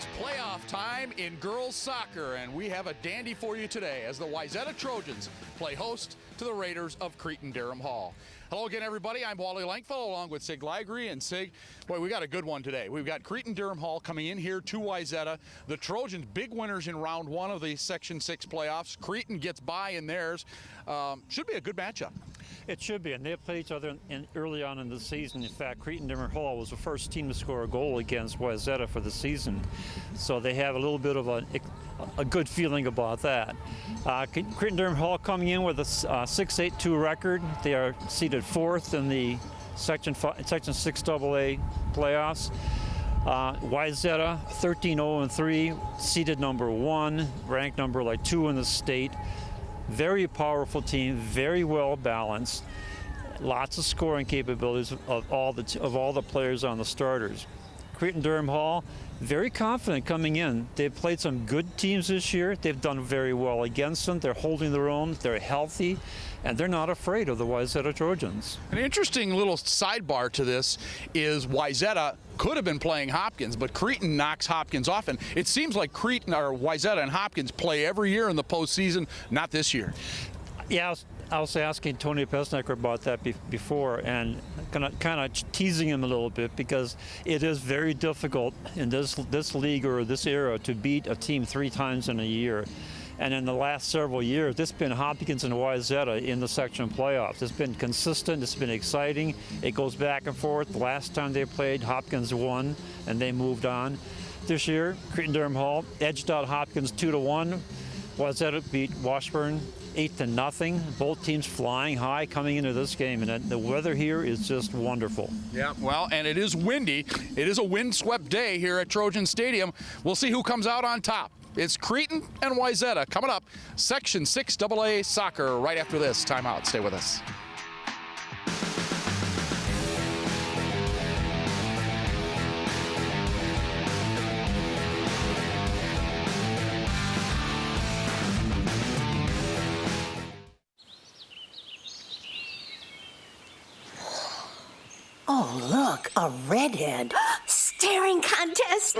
Playoff time in girls soccer, and we have a dandy for you today as the Wayzata Trojans play host to the Raiders of Cretin-Derham Hall. Hello again, everybody. I'm Wally Langfellow along with Sig Ligry. And Sig, boy, we got a good one today. We've got Cretin-Derham Hall coming in here to Wayzata. The Trojans big winners in round one of the Section 6 playoffs. Cretin gets by in theirs. Should be a good matchup. It should be, and they played each other early on in the season. In fact, Cretin-Derham Hall was the first team to score a goal against Wayzata for the season. So they have a little bit of a good feeling about that. Cretin-Derham Hall coming in with a 6-8-2 record. They are seated fourth in the Section 6 AA playoffs. Wayzata 13-0-3, seated number 1, ranked number 2 in the state. Very powerful team, very well balanced. Lots of scoring capabilities of all the players on the starters. Cretin-Derham Hall, very confident coming in. They've played some good teams this year. They've done very well against them. They're holding their own. They're healthy, and they're not afraid of the Wayzata Trojans. An interesting little sidebar to this is Wayzata could have been playing Hopkins, but Cretin knocks Hopkins off, and it seems like Wayzata and Hopkins play every year in the postseason, not this year. Yeah, I was asking Tony Pesnecker about that before, and kind of teasing him a little bit, because it is very difficult in this league or this era to beat a team 3 times in a year. And in the last several years, it's been Hopkins and Wayzata in the section playoffs. It's been consistent. It's been exciting. It goes back and forth. The last time they played, Hopkins won, and they moved on. This year, Cretin-Derham Hall edged out Hopkins 2-1. Wayzata beat Washburn 8-0. Both teams flying high coming into this game, and the weather here is just wonderful. Yeah, well, and it is windy. It is a windswept day here at Trojan Stadium. We'll see who comes out on top. It's Cretin and Wayzata coming up. Section 6 AA soccer right after this timeout. Stay with us. Oh, look, a redhead. Staring contest.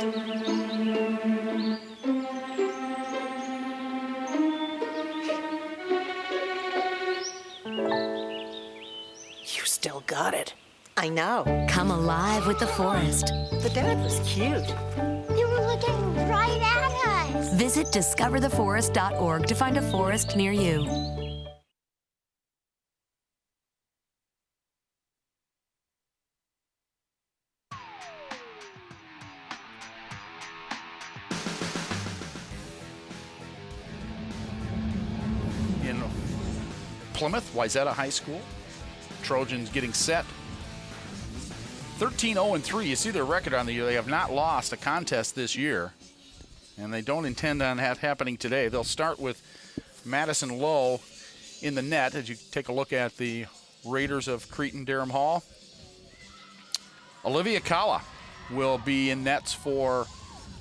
You still got it. I know. Come alive with the forest. The dad was cute. You were looking right at us. Visit discovertheforest.org to find a forest near you. In Plymouth, Wayzata High School, Trojans getting set. 13-0-3. You see their record on the year. They have not lost a contest this year, and they don't intend on that happening today. They'll start with Madison Lowe in the net as you take a look at the Raiders of Cretin-Derham Hall. Olivia Kala will be in nets for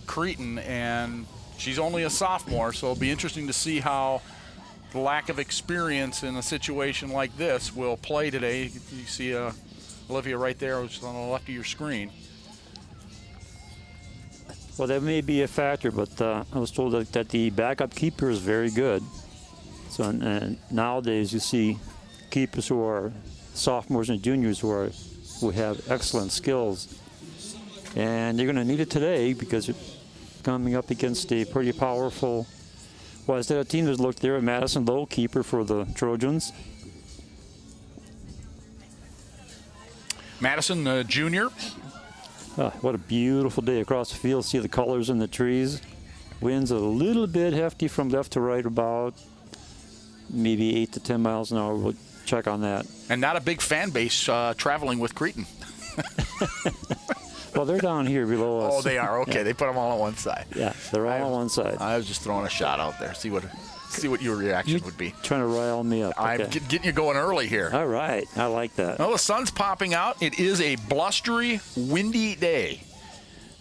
Cretin, and she's only a sophomore, so it'll be interesting to see how the lack of experience in a situation like this will play today. You see Olivia right there, which is on the left of your screen. Well, that may be a factor, but I was told that the backup keeper is very good. So and nowadays you see keepers who are sophomores and juniors who have excellent skills. And you're going to need it today because you're coming up against a pretty powerful Wayzata team. There's look there at Madison Lowe, keeper for the Trojans. Madison, junior. What a beautiful day across the field. See the colors in the trees. Winds a little bit hefty from left to right, about maybe 8 to 10 miles an hour. We'll check on that. And not a big fan base traveling with Cretin. Well, they're down here below us. Oh, they are. Okay, they put them all on one side. Yeah, they're all on one side. I was just throwing a shot out there. See what your reaction would be. Trying to rile me up. I'm getting you going early here. All right, I like that. Well, the sun's popping out. It is a blustery, windy day,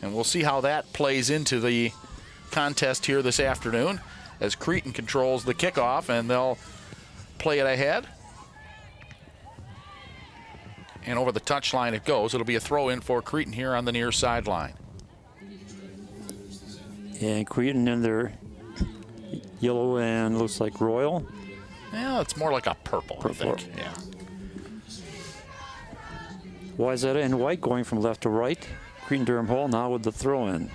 and we'll see how that plays into the contest here this afternoon as Cretin controls the kickoff, and they'll play it ahead. And over the touchline it goes. It'll be a throw in for Cretin here on the near sideline. And Cretin in their yellow and looks like royal. Yeah, it's more like a purple, I think. Yeah. Wayzata in white going from left to right. Cretin-Derham Hall now with the throw-in.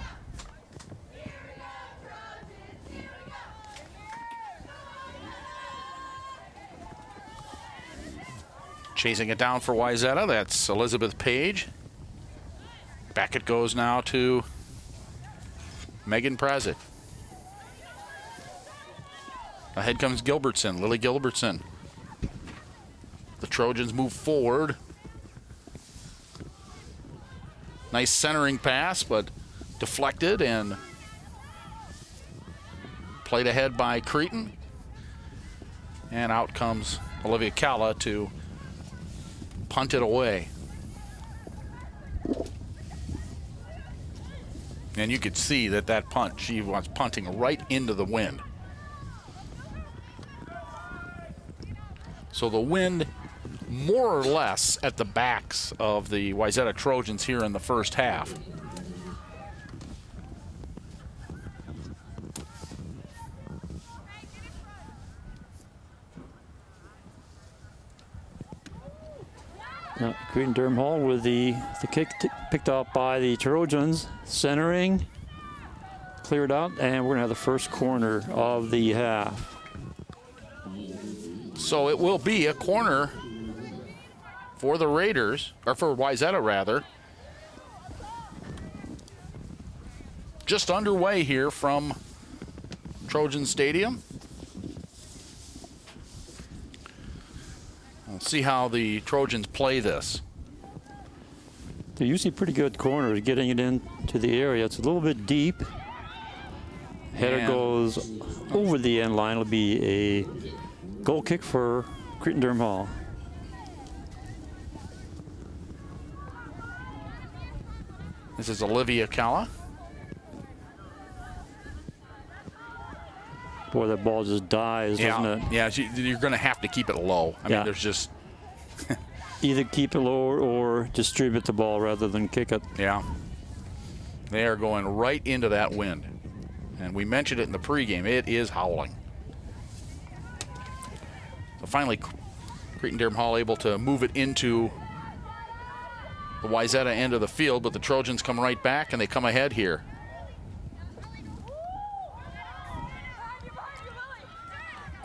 Chasing it down for Wayzata, that's Elizabeth Page. Back it goes now to Megan Prazik. Ahead comes Gilbertson, Lily Gilbertson. The Trojans move forward. Nice centering pass, but deflected and played ahead by Cretin. And out comes Olivia Calla to punt it away. And you could see that punt, she was punting right into the wind. So the wind more or less at the backs of the Wayzata Trojans here in the first half. Cretin-Derham Hall with the kick picked up by the Trojans, centering, cleared out, and we're gonna have the first corner of the half. So it will be a corner for the Raiders, or for Wayzata rather. Just underway here from Trojan Stadium. We'll see how the Trojans play this. They're usually pretty good corners getting it into the area. It's a little bit deep. Header goes over the end line. It'll be a goal kick for Cretin-Derham Hall. This is Olivia Calla. Boy, that ball just dies, doesn't it? Yeah, you're going to have to keep it low. I mean, there's just... Either keep it low or distribute the ball rather than kick it. Yeah. They are going right into that wind. And we mentioned it in the pregame. It is howling. So finally, Cretin-Derham Hall able to move it into the Wayzata end of the field, but the Trojans come right back and they come ahead here.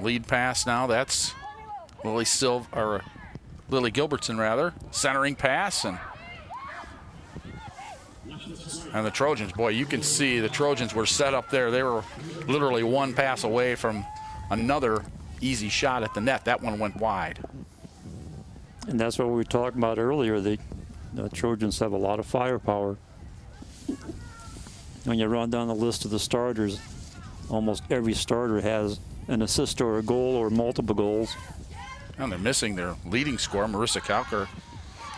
Lead pass now, that's Lily Gilbertson rather. Centering pass and the Trojans, boy, you can see the Trojans were set up there. They were literally one pass away from another easy shot at the net. That one went wide. And that's what we were talking about earlier. The Trojans have a lot of firepower. When you run down the list of the starters, almost every starter has an assist or a goal or multiple goals. And they're missing their leading scorer, Marissa Kalker,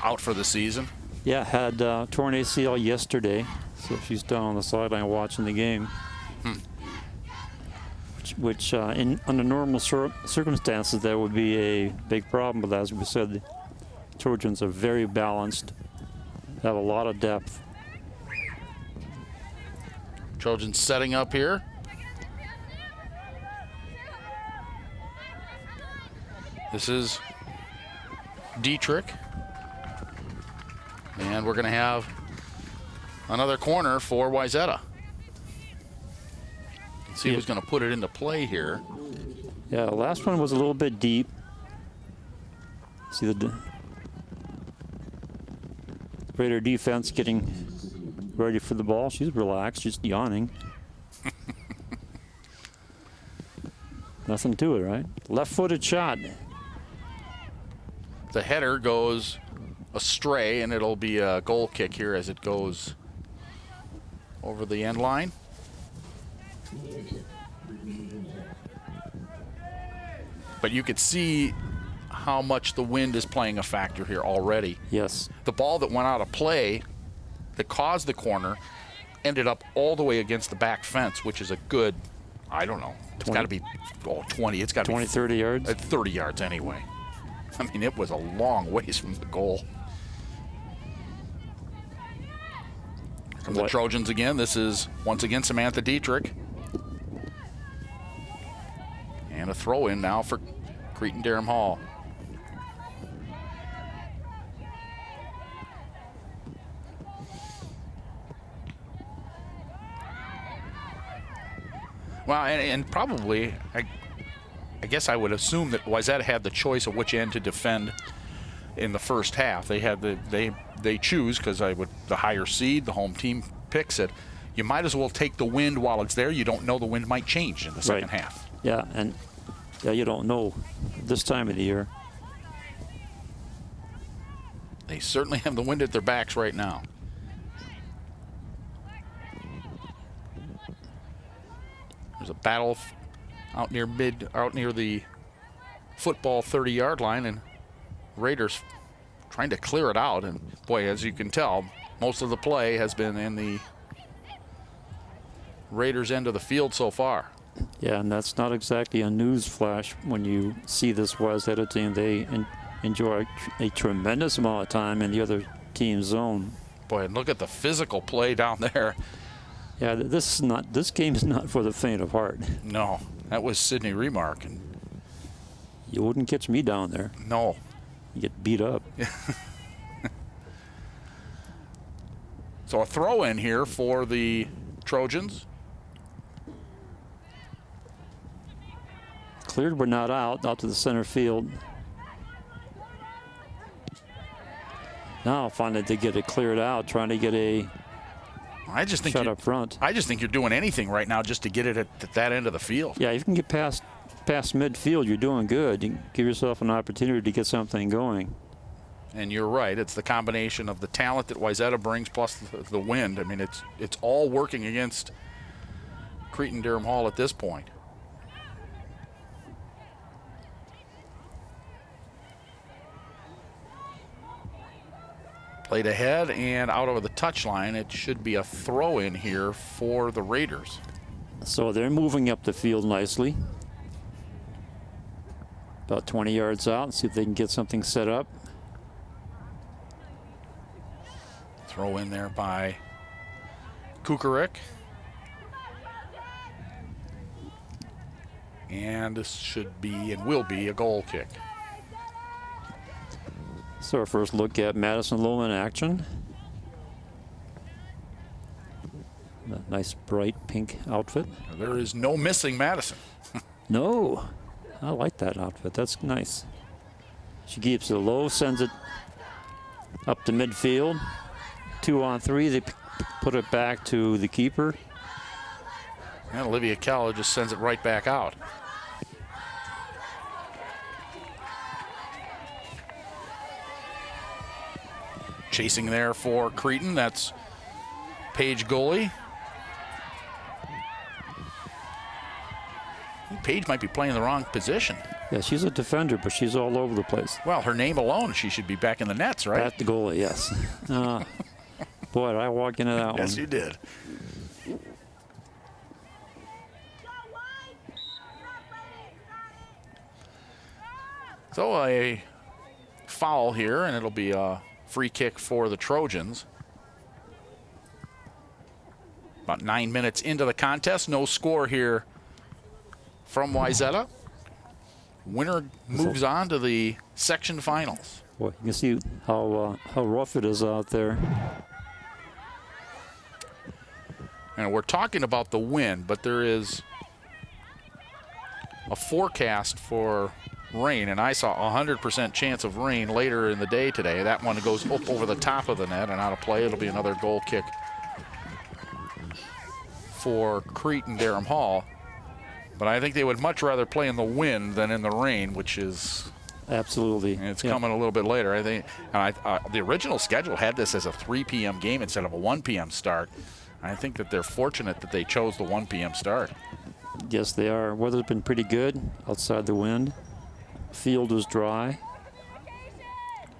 out for the season. Yeah, had torn ACL yesterday, so she's down on the sideline watching the game. Which under normal circumstances, that would be a big problem. But as we said, the Trojans are very balanced, have a lot of depth. Trojans setting up here. This is Dietrich. And we're going to have another corner for Wayzata. Let's see who's going to put it into play here. Yeah, the last one was a little bit deep. See the Raider defense getting ready for the ball. She's relaxed, she's yawning. Nothing to it, right? Left-footed shot. The header goes astray, and it'll be a goal kick here as it goes over the end line. But you could see how much the wind is playing a factor here already. Yes. The ball that went out of play that caused the corner ended up all the way against the back fence, which is a good, I don't know, it's got to be 20. It's got to be 20, 30 yards? 30 yards anyway. I mean, it was a long ways from the goal. From the Trojans again, this is once again Samantha Dietrich. And a throw in now for Cretin-Derham Hall. Well, and probably, I guess I would assume that Wayzata had the choice of which end to defend in the first half. They had they choose, because the higher seed, the home team picks it. You might as well take the wind while it's there. You don't know the wind might change in the second half. Yeah, and you don't know this time of the year. They certainly have the wind at their backs right now. There's a battle out near the football 30-yard line, and Raiders trying to clear it out. And boy, as you can tell, most of the play has been in the Raiders' end of the field so far. Yeah, and that's not exactly a news flash when you see this Wayzata team. They enjoy a tremendous amount of time in the other team's zone. Boy, and look at the physical play down there. Yeah, this game is not for the faint of heart. No, that was Sydney Remark. And you wouldn't catch me down there. No. You get beat up. So a throw in here for the Trojans. Cleared but not out to the center field. Now finally they get it cleared out, trying to get a shot up front. I just think you're doing anything right now just to get it at that end of the field. Yeah, if you can get past midfield, you're doing good. You can give yourself an opportunity to get something going. And you're right. It's the combination of the talent that Wayzata brings plus the wind. I mean, it's all working against Cretin-Derham Hall at this point. Played ahead and out over the touchline. It should be a throw in here for the Raiders. So they're moving up the field nicely. About 20 yards out, see if they can get something set up. Throw in there by Kukarik. And this should be and will be a goal kick. So our first look at Madison Lowe in action. A nice bright pink outfit. There is no missing Madison. No, I like that outfit. That's nice. She keeps it low, sends it up to midfield. 2-on-3, they put it back to the keeper. And Olivia Keller just sends it right back out. Chasing there for Cretin, that's Paige goalie. Paige might be playing the wrong position. Yeah, she's a defender, but she's all over the place. Well, her name alone, she should be back in the nets, right? At the goalie, yes. Boy, did I walk into that one. Yes, you did. So a foul here, and it'll be a free kick for the Trojans. About 9 minutes into the contest, no score here from Wayzata. Winner moves on to the section finals. Boy, you can see how rough it is out there. And we're talking about the wind, but there is a forecast for rain, and I saw a 100% chance of rain later in the day today. That one goes up over the top of the net and out of play. It'll be another goal kick for Cretin-Derham Hall. But I think they would much rather play in the wind than in the rain, which is absolutely. It's coming a little bit later, I think. And the original schedule had this as a 3 p.m. game instead of a 1 p.m. start. I think that they're fortunate that they chose the 1 p.m. start. Yes, they are. Weather's been pretty good outside the wind. Field is dry.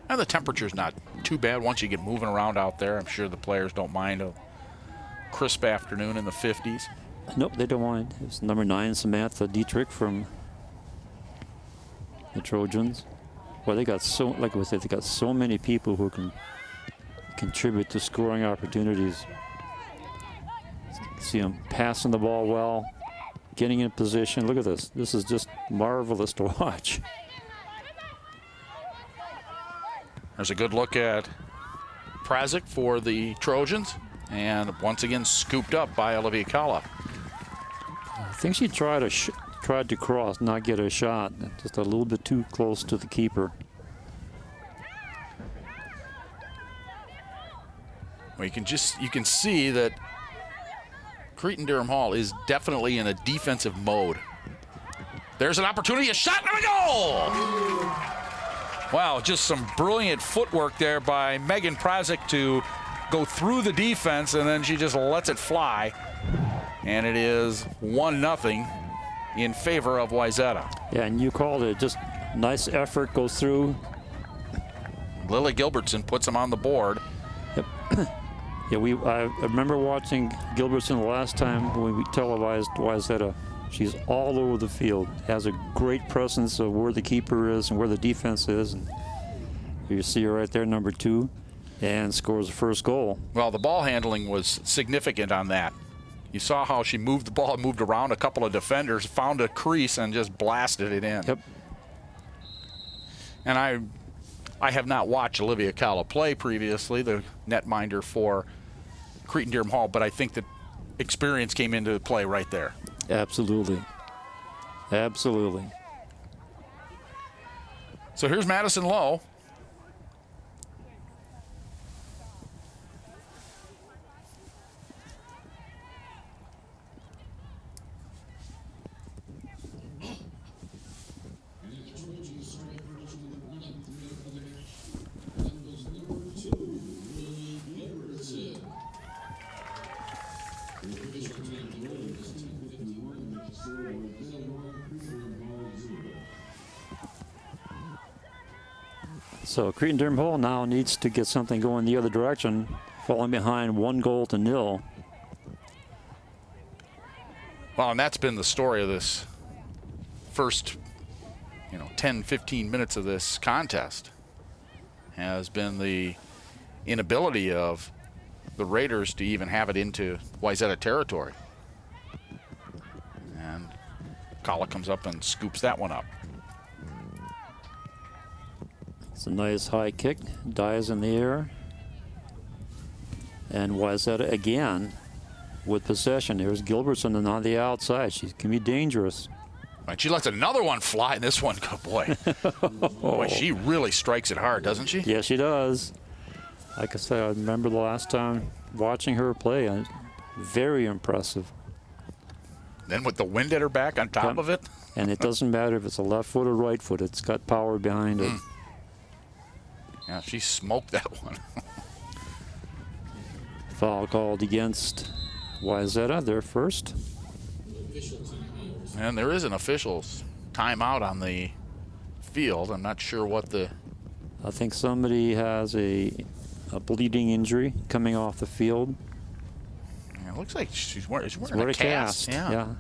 And the temperature's not too bad once you get moving around out there. I'm sure the players don't mind a crisp afternoon in the 50s. Nope, they don't mind. It's number 9, Samantha Dietrich from the Trojans. Well, they got so, like I said, they got so many people who can contribute to scoring opportunities. See him passing the ball well, getting in position. Look at this. This is just marvelous to watch. There's a good look at Prazik for the Trojans, and once again scooped up by Olivia Kala. I think she tried to cross, not get a shot. Just a little bit too close to the keeper. Well, you can see that Cretin-Derham Hall is definitely in a defensive mode. There's an opportunity, a shot, and a goal! Wow, just some brilliant footwork there by Megan Prazik to go through the defense, and then she just lets it fly. And it is 1-0 in favor of Wayzata. Yeah, and you called it. Just nice effort, goes through. Lily Gilbertson puts them on the board. Yep. Yeah, I remember watching Gilbertson the last time when we televised Wayzata. She's all over the field, has a great presence of where the keeper is and where the defense is. And you see her right there, number 2, and scores the first goal. Well, the ball handling was significant on that. You saw how she moved the ball, moved around a couple of defenders, found a crease, and just blasted it in. Yep. And I have not watched Olivia Kala play previously, the netminder for Cretin-Derham Hall, but I think that experience came into play right there. Absolutely. Absolutely. So here's Madison Lowe. So Cretin-Derham Hall now needs to get something going the other direction, falling behind 1-0. Well, and that's been the story of this first, 10, 15 minutes of this contest, has been the inability of the Raiders to even have it into Wayzata territory. And Kala comes up and scoops that one up. It's a nice high kick, dives in the air. And Wayzata again with possession. There's Gilbertson on the outside. She can be dangerous. And she lets another one fly, and this one, oh boy. Boy, she really strikes it hard, doesn't she? Yes, she does. Like I said, I remember the last time watching her play. Very impressive. Then with the wind at her back on top of it. And it doesn't matter if it's a left foot or right foot. It's got power behind it. Yeah, she smoked that one. Foul called against Wayzata, their first. And there is an official's timeout on the field. I'm not sure what the... I think somebody has a bleeding injury coming off the field. Yeah, it looks like she's wearing a cast. Yeah.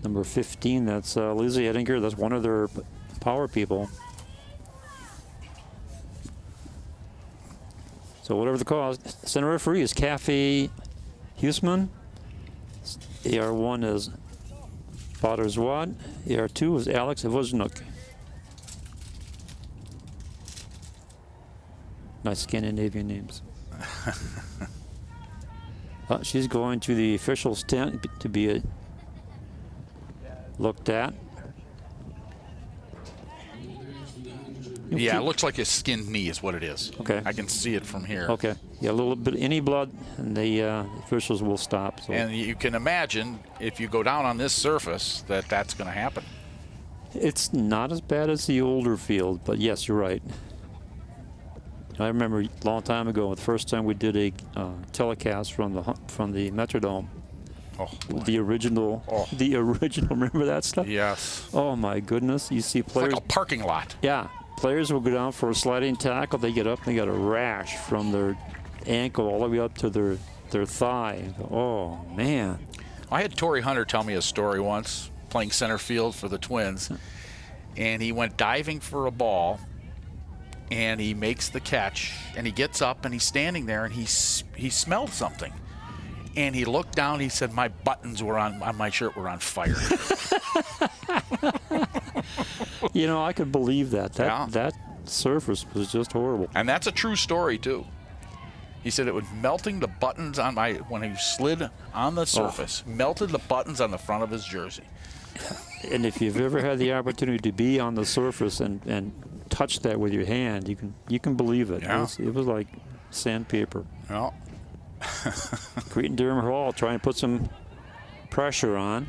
Number 15, that's Lizzie Ettinger. That's one of their power people. So whatever the cause, center referee is Kathy Huseman. AR1 is Bader-Zwad. AR2 is Alex Ivozhnuk. Nice Scandinavian names. She's going to the officials' tent to be looked at. Yeah, it looks like a skinned knee is what it is. Okay. I can see it from here. Okay. Yeah, a little bit, any blood, and the officials will stop. So. And you can imagine if you go down on this surface that that's going to happen. It's not as bad as the older field, but yes, you're right. I remember a long time ago, the first time we did a telecast from the Metrodome. Oh, the original. Remember that stuff? Yes. Oh my goodness! You see players. It's like a parking lot. Yeah, players will go down for a sliding tackle. They get up and they got a rash from their ankle all the way up to their thigh. Oh man! I had Torrey Hunter tell me a story once, playing center field for the Twins, and he went diving for a ball, and he makes the catch, and he gets up and he's standing there and he smelled something. And he looked down. He said, "My buttons were on my shirt were on fire." You know, I could believe that. That surface was just horrible. And that's a true story too. He said it was melting the buttons on when he slid on the surface, melted the buttons on the front of his jersey. And if you've ever had the opportunity to be on the surface and touch that with your hand, you can believe it. Yeah. It was like sandpaper. Well, Cretin-Derham Hall trying to put some pressure on.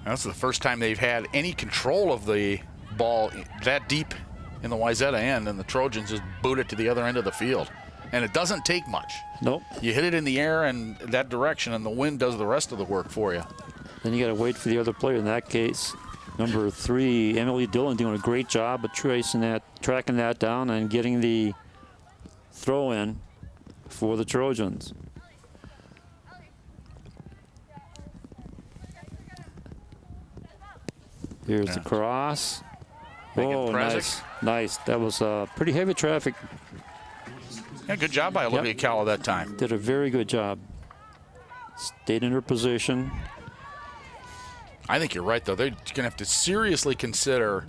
that's the first time they've had any control of the ball that deep in the Wayzata end, and the Trojans just boot it to the other end of the field. And it doesn't take much. Nope. You hit it in the air and that direction, and the wind does the rest of the work for you. Then you got to wait for the other player. In that case, number 3, Emily Dillon, doing a great job of tracking that down and getting the throw in for the Trojans. Here's the cross. Oh, nice. That was pretty heavy traffic. Yeah, good job by Olivia Calla that time. Did a very good job. Stayed in her position. I think you're right, though. They're going to have to seriously consider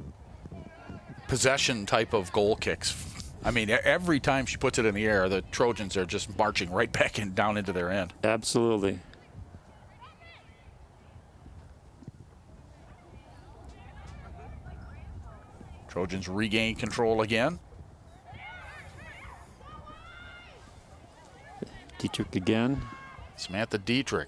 possession type of goal kicks. I mean, every time she puts it in the air, the Trojans are just marching right back down into their end. Absolutely. Trojans regain control again. Dietrich again. Samantha Dietrich.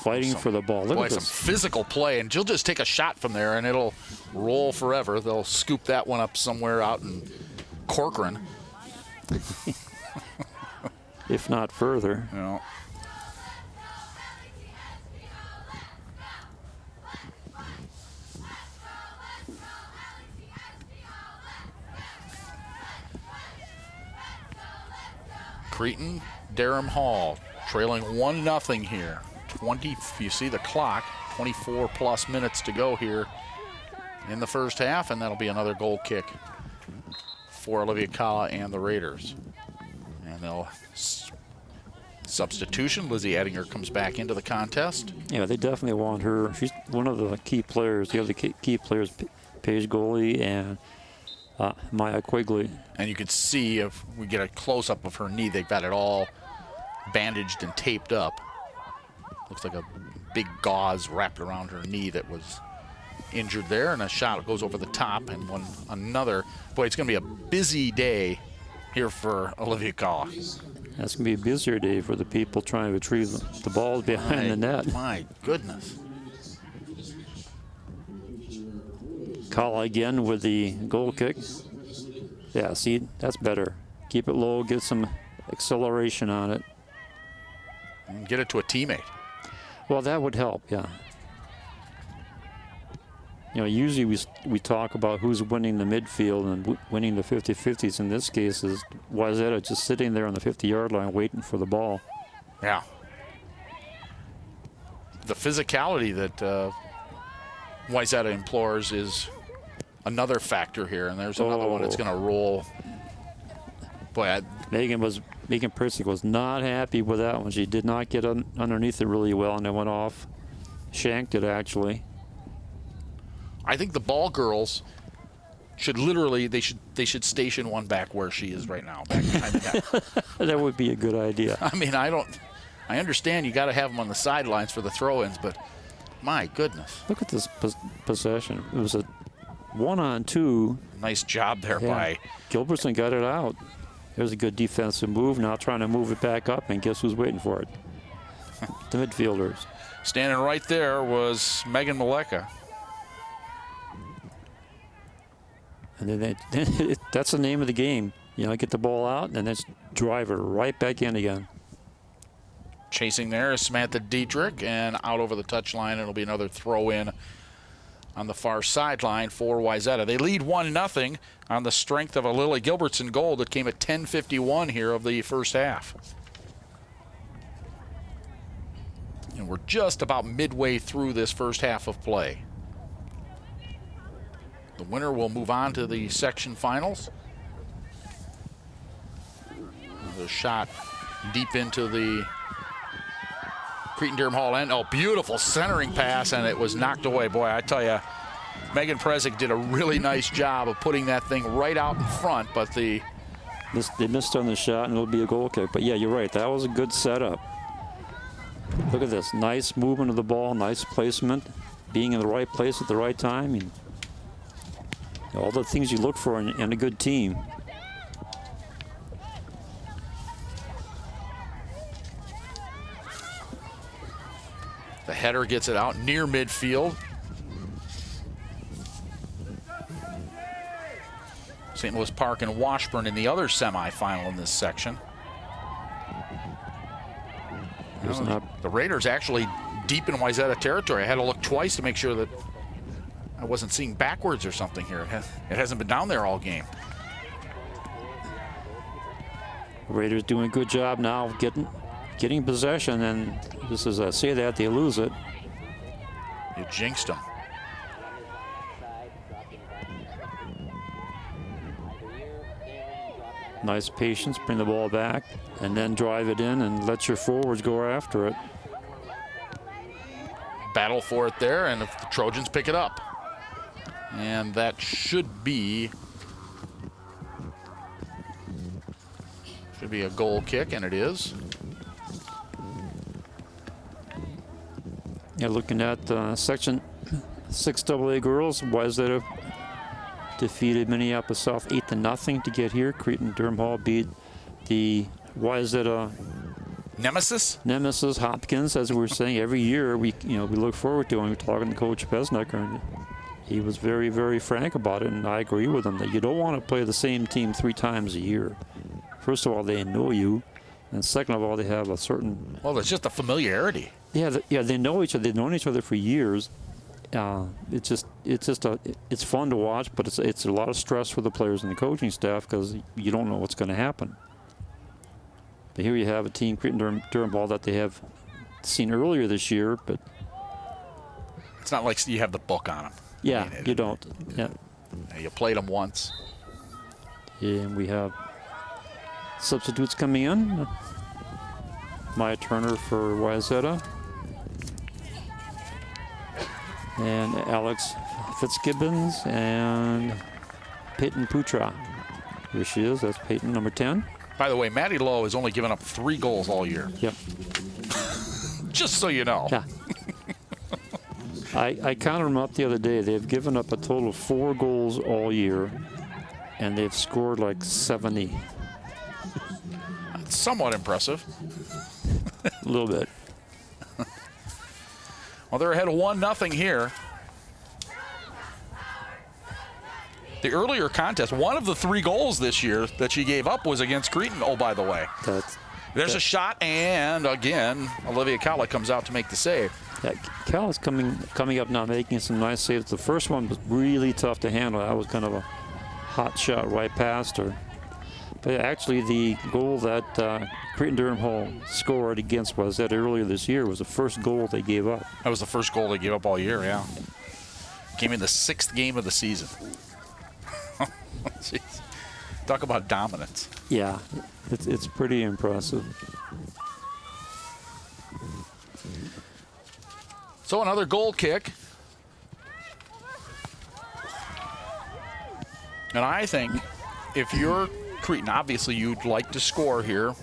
Fighting for the ball. Look Boy, at some this. physical play, and she'll just take a shot from there, and it'll roll forever. They'll scoop that one up somewhere out in Corcoran. If not further. You know. Cretin-Derham Hall trailing 1-0 here. 20, if you see the clock, 24 plus minutes to go here in the first half, and that'll be another goal kick for Olivia Calla and the Raiders. And they'll substitution. Lizzie Ettinger comes back into the contest. Yeah, they definitely want her. She's one of the key players. The other key players, Paige Goalie and Maya Quigley. And you can see, if we get a close-up of her knee, they've got it all bandaged and taped up. Looks like a big gauze wrapped around her knee that was injured there, and a shot goes over the top, and another. Boy, it's going to be a busy day here for Olivia Calla. That's going to be a busier day for the people trying to retrieve the balls behind the net. My goodness. Calla again with the goal kick. Yeah, see, that's better. Keep it low, get some acceleration on it. And get it to a teammate. Well, that would help, yeah. You know, usually we talk about who's winning the midfield and winning the 50-50s. In this case, is Wayzata just sitting there on the 50-yard line waiting for the ball. Yeah. The physicality that Wayzata implores is another factor here, and there's another one that's going to roll. Boy, Megan Persick was not happy with that one. She did not get underneath it really well, and it went off. Shanked it, actually. I think the ball girls should literally, they should station one back where she is right now, back behind the net. That would be a good idea. I mean, I understand you got to have them on the sidelines for the throw-ins, but my goodness. Look at this possession. It was a 1-on-2. Nice job there by Gilbertson. Got it out. There's a good defensive move. Now trying to move it back up, and guess who's waiting for it? The midfielders. Standing right there was Megan Maleka. And then that's the name of the game. You know, get the ball out and then drive her right back in again. Chasing there is Samantha Dietrich, and out over the touchline. It'll be another throw-in on the far sideline for Wayzata. They lead 1-0 on the strength of a Lily Gilbertson goal that came at 10:51 here of the first half. And we're just about midway through this first half of play. The winner will move on to the section finals. Another shot deep into the Cretin-Derham Hall end. Oh, beautiful centering pass, and it was knocked away. Boy, I tell you, Megan Prezick did a really nice job of putting that thing right out in front, but they missed on the shot, and it'll be a goal kick. But yeah, you're right. That was a good setup. Look at this. Nice movement of the ball, nice placement, being in the right place at the right time. And all the things you look for in a good team. The header gets it out near midfield. St. Louis Park and Washburn in the other semifinal in this section. The Raiders actually deep in Wayzata territory. I had to look twice to make sure that I wasn't seeing backwards or something here. It hasn't been down there all game. Raiders doing a good job now of getting possession, and just as I say that, they lose it. You jinxed them. Nice patience, bring the ball back, and then drive it in and let your forwards go after it. Battle for it there, and if the Trojans pick it up. And that should be a goal kick, and it is. Yeah, looking at Section 6AA girls, Wayzata defeated Minneapolis South 8-0 to get here. Cretin-Derham Hall beat the Wayzata Nemesis Hopkins, as we were saying. Every year we look forward to, and we're talking to Coach Besnecker, and he was very, very frank about it, and I agree with him that you don't want to play the same team 3 times a year. First of all, they know you, and second of all, they have a certain. Well, there's just a familiarity. Yeah, they know each other. They've known each other for years. It's fun to watch, but it's a lot of stress for the players and the coaching staff because you don't know what's going to happen. But here you have a team, Cretin-Derham Hall, that they have seen earlier this year, but it's not like you have the book on them. Yeah, you don't. Yeah. You played them once. And we have substitutes coming in. Maya Turner for Wayzata. And Alex Fitzgibbons and Peyton Putra. Here she is. That's Peyton, number 10. By the way, Maddie Lowe has only given up 3 goals all year. Yep. Just so you know. Yeah. I counted them up the other day. They've given up a total of 4 goals all year, and they've scored like 70. That's somewhat impressive. A little bit. Well, they're ahead of 1-0 here. The earlier contest, one of the 3 goals this year that she gave up was against Cretin. Oh, by the way. There's a shot, and again, Olivia Calla comes out to make the save. Yeah, Calla's coming up now, making some nice saves. The first one was really tough to handle. That was kind of a hot shot right past her. But actually, the goal that Cretin-Derham Hall scored against Wayzata earlier this year was the first goal they gave up. That was the first goal they gave up all year, yeah. Came in the 6th game of the season. Jeez. Talk about dominance. Yeah, it's pretty impressive. So another goal kick. And I think if you're Cretin, obviously you'd like to score here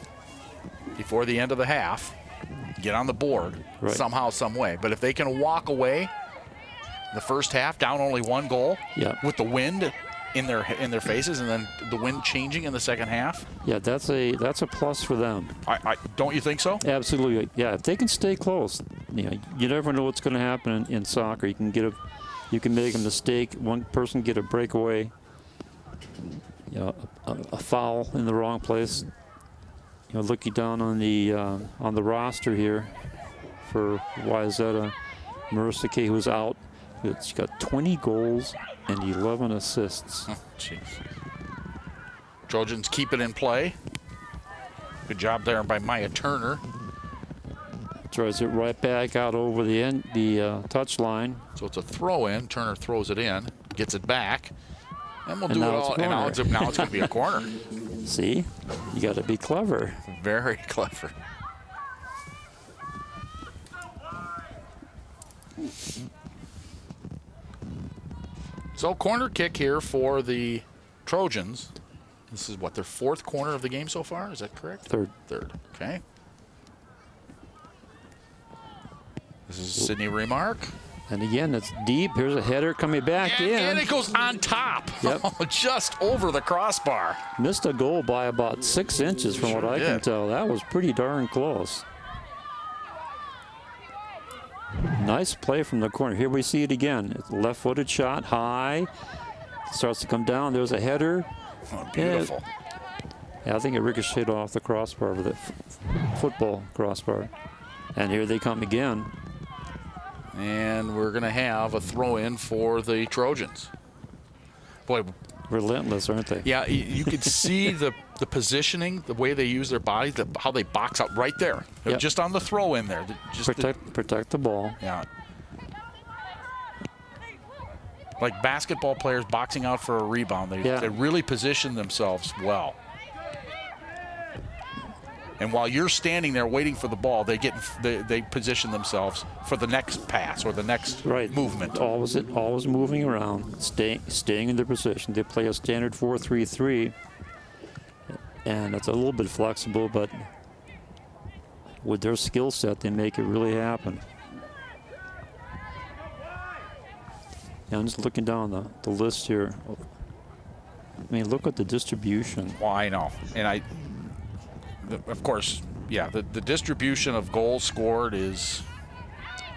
before the end of the half, get on the board somehow, some way. But if they can walk away the first half down only 1 goal with the wind in their faces and then the wind changing in the second half. Yeah, that's a plus for them. Don't you think so? Absolutely. Yeah, if they can stay close, you never know what's going to happen in soccer. You can make a mistake. One person get a breakaway, a foul in the wrong place. Looking down on the roster here for Wayzata, Marissa Kay, who's out. She's got 20 goals and 11 assists. Oh, jeez. Trojans keep it in play. Good job there by Maya Turner. Throws it right back out over the touch line. So it's a throw in. Turner throws it in, gets it back, and we'll do it all. And now it's going to be a corner. See? You got to be clever. Very clever. So corner kick here for the Trojans. This is what, their 4th corner of the game so far? Is that correct? Third. Third, okay. This is Sidney Remark. And again, it's deep. Here's a header coming back in. And it goes on top. Yep. Just over the crossbar. Missed a goal by about 6 inches from what I can tell. That was pretty darn close. Nice play from the corner. Here we see it again. It's a left-footed shot, high. Starts to come down. There's a header. Oh, beautiful. Yeah, I think it ricocheted off the crossbar with the football crossbar. And here they come again. And we're going to have a throw-in for the Trojans. Boy, relentless, aren't they? yeah, you could see the positioning, the way they use their bodies, how they box out right there. Yep. Just on the throw-in there. Just protect the ball. Yeah. Like basketball players boxing out for a rebound. They really position themselves well. And while you're standing there waiting for the ball, they position themselves for the next pass or the next movement. Always moving around, staying in their position. They play a standard 4-3-3, and it's a little bit flexible, but with their skill set, they make it really happen. Yeah, I'm just looking down the list here. I mean, look at the distribution. Well, I know, and of course, yeah, the distribution of goals scored is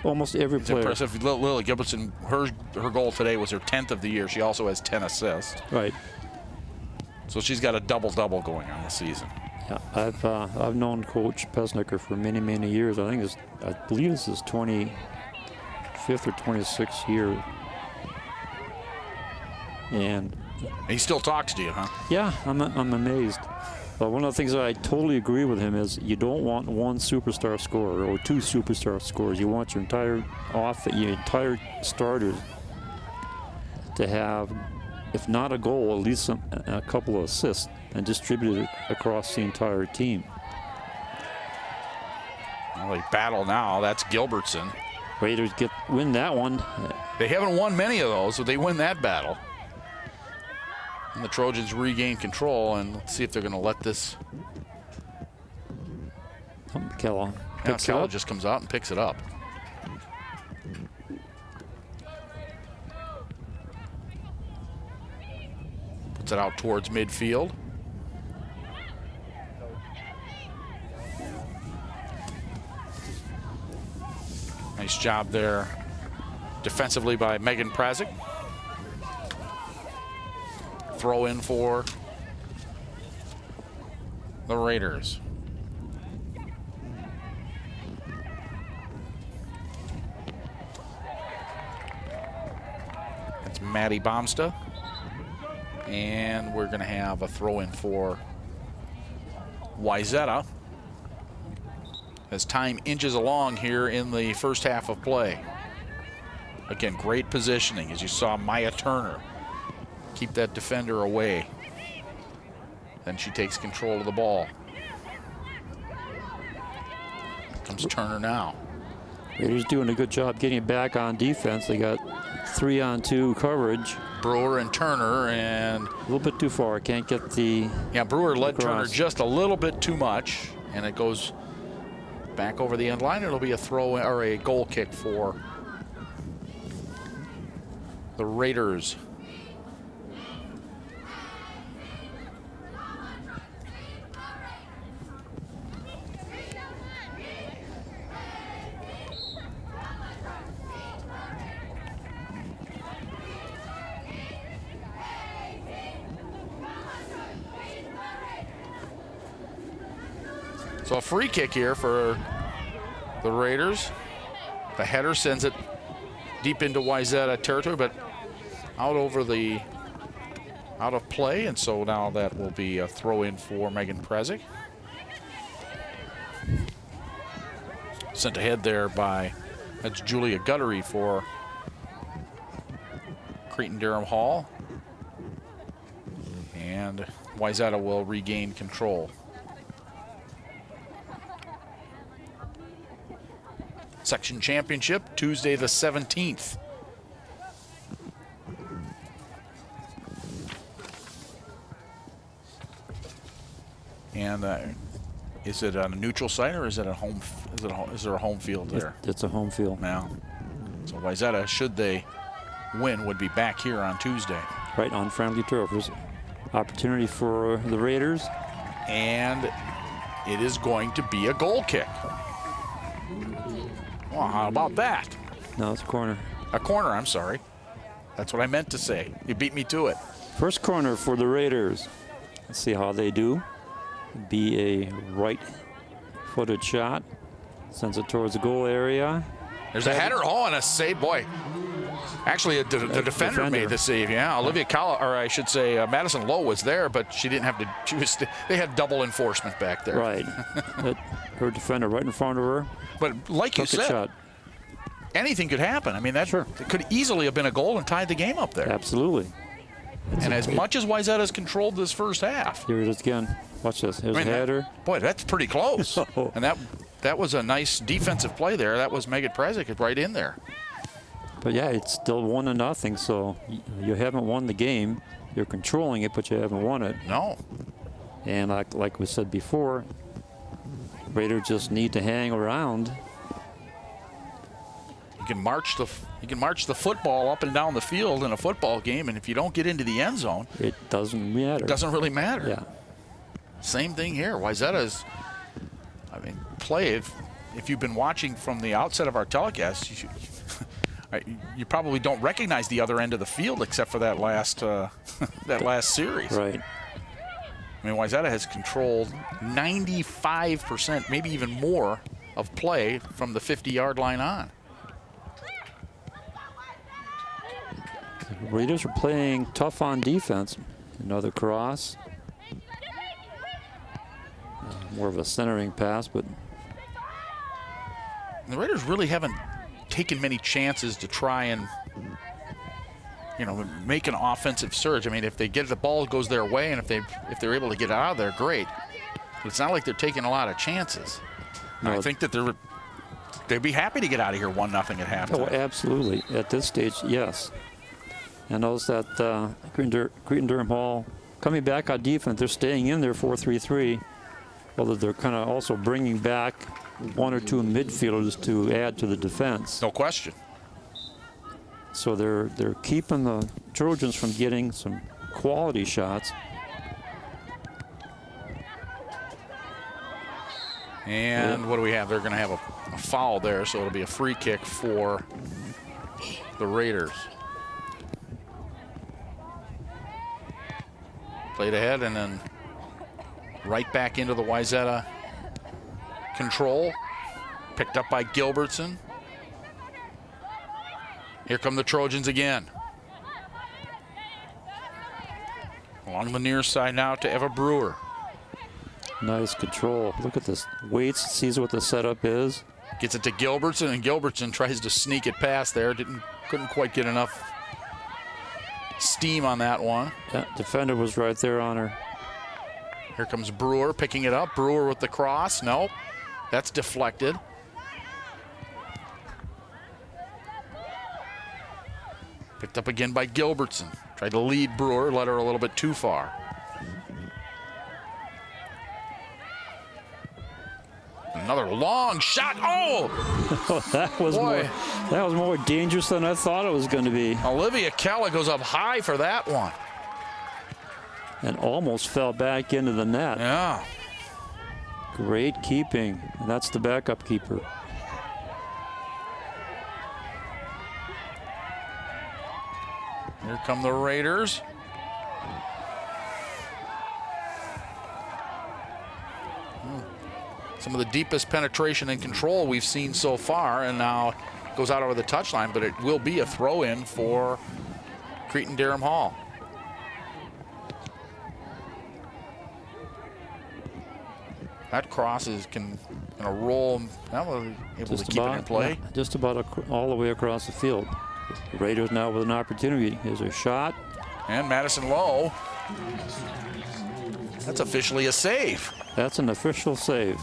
almost every player. Impressive. Lily Gilbertson, her goal today was her 10th of the year. She also has 10 assists. Right. So she's got a double-double going on this season. Yeah, I've known Coach Pesnicker for many years. I believe this is 25th or 26th year. And he still talks to you, huh? Yeah, I'm amazed. But one of the things that I totally agree with him is you don't want one superstar scorer or 2 superstar scorers. You want your entire starters to have, if not a goal, at least a couple of assists and distribute it across the entire team. Well, they battle now. That's Gilbertson. Raiders win that one. They haven't won many of those, so they win that battle. And the Trojans regain control, and let's see if they're going to let this. Kellogg just comes out and picks it up. Puts it out towards midfield. Nice job there defensively by Megan Prazik. Throw in for the Raiders. That's Maddie Bomsta. And we're going to have a throw in for Wayzata as time inches along here in the first half of play. Again, great positioning, as you saw Maya Turner keep that defender away. Then she takes control of the ball. Comes Turner now. Raiders doing a good job getting it back on defense. They got 3-on-2 coverage. Brewer and Turner, and a little bit too far. Can't get the. Yeah, Brewer led Turner just a little bit too much, and it goes back over the end line. It'll be a throw or a goal kick for the Raiders. So a free kick here for the Raiders. The header sends it deep into Wayzata territory, but out of play, and so now that will be a throw in for Megan Prazik. Sent ahead there that's Julia Guttery for Cretin-Derham Hall. And Wayzata will regain control. section championship, Tuesday the 17th. And is it on a neutral site or is it a home? Is there a home field there? It's a home field. Now, so Wayzata, should they win, would be back here on Tuesday. Right on friendly turf. There's opportunity for the Raiders. And it is going to be a goal kick. Well, how about that? No, it's a corner. A corner, I'm sorry. That's what I meant to say. You beat me to it. First corner for the Raiders. Let's see how they do. Be a right-footed shot. Sends it towards the goal area. There's a header. Oh, and a save. Boy. Actually, the defender made the save. Yeah, Olivia Calla, or I should say Madison Lowe was there, but she didn't have to. They had double enforcement back there. Right. Her defender right in front of her. But like you said, shot. Anything could happen. I mean, that could easily have been a goal and tied the game up there. Absolutely. And as much as Wayzata's controlled this first half. Here it is again. Watch this. Here's a header. Boy, that's pretty close. And that was a nice defensive play there. That was Megan Prezik right in there. But yeah, it's still 1-0. So you haven't won the game. You're controlling it, but you haven't won it. No. And like we said before, Raiders just need to hang around. You can march the football up and down the field in a football game, and if you don't get into the end zone, it doesn't matter. It doesn't really matter. Yeah. Same thing here. Wayzata's, play. If you've been watching from the outset of our telecast, you probably don't recognize the other end of the field except for that last series. Right. I mean, Wayzata has controlled 95%, maybe even more, of play from the 50-yard line on. The Raiders are playing tough on defense. Another cross. More of a centering pass, but the Raiders really haven't taken many chances to try and, make an offensive surge. I mean, if they get the ball goes their way, and if they're able to get out of there, great. But it's not like they're taking a lot of chances. No. I think that they'd be happy to get out of here 1-0 at halftime. Oh, absolutely. At this stage, yes. And notice that Cretin-Derham Hall coming back on defense. They're staying in their 4-3-3. Although they're kind of also bringing back one or two midfielders to add to the defense. No question. So they're keeping the Trojans from getting some quality shots. And what do we have? They're going to have a foul there, so it'll be a free kick for the Raiders. Played ahead and then right back into the Wayzata control. Picked up by Gilbertson. Here come the Trojans again. Along the near side now to Eva Brewer. Nice control. Look at this. Waits, sees what the setup is. Gets it to Gilbertson, and Gilbertson tries to sneak it past there. Couldn't quite get enough steam on that one. That defender was right there on her. Here comes Brewer picking it up. Brewer with the cross. Nope. That's deflected. Picked up again by Gilbertson. Tried to lead Brewer, led her a little bit too far. Another long shot. Oh! that was more dangerous than I thought it was going to be. Olivia Calla goes up high for that one. And almost fell back into the net. Yeah. Great keeping. And that's the backup keeper. Here come the Raiders. Some of the deepest penetration and control we've seen so far, and now goes out over the touchline, but it will be a throw-in for Cretin-Derham Hall. That cross can roll. Able to keep it in play. Yeah, just about all the way across the field. The Raiders now with an opportunity. Here's a shot. And Madison Lowe. That's officially a save. That's an official save.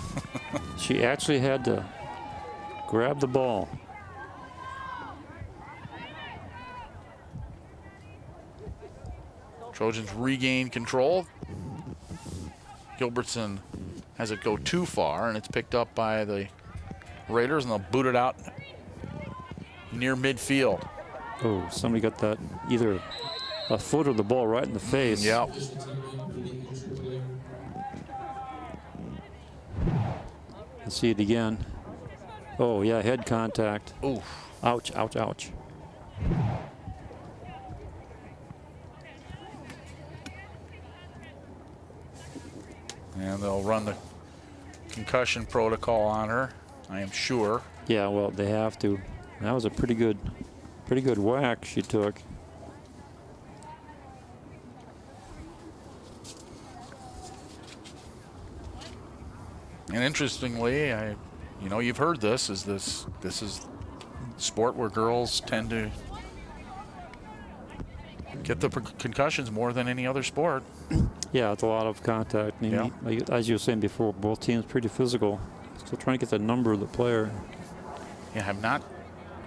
She actually had to grab the ball. Trojans regain control. Gilbertson has it go too far, and it's picked up by the Raiders, and they'll boot it out near midfield. Oh, somebody got that either a foot or the ball right in the face. Yep. Let's see it again. Oh, yeah, head contact. Oof. Ouch, ouch, ouch. And they'll run the concussion protocol on her, I am sure. Yeah, well, they have to. That was a pretty good whack she took. And interestingly, you know, you've heard this is sport where girls tend to get the concussions more than any other sport. Yeah, it's a lot of contact. I mean, Yeah. like, as you were saying before, both teams pretty physical. Still trying to get the number of the player. Yeah, have not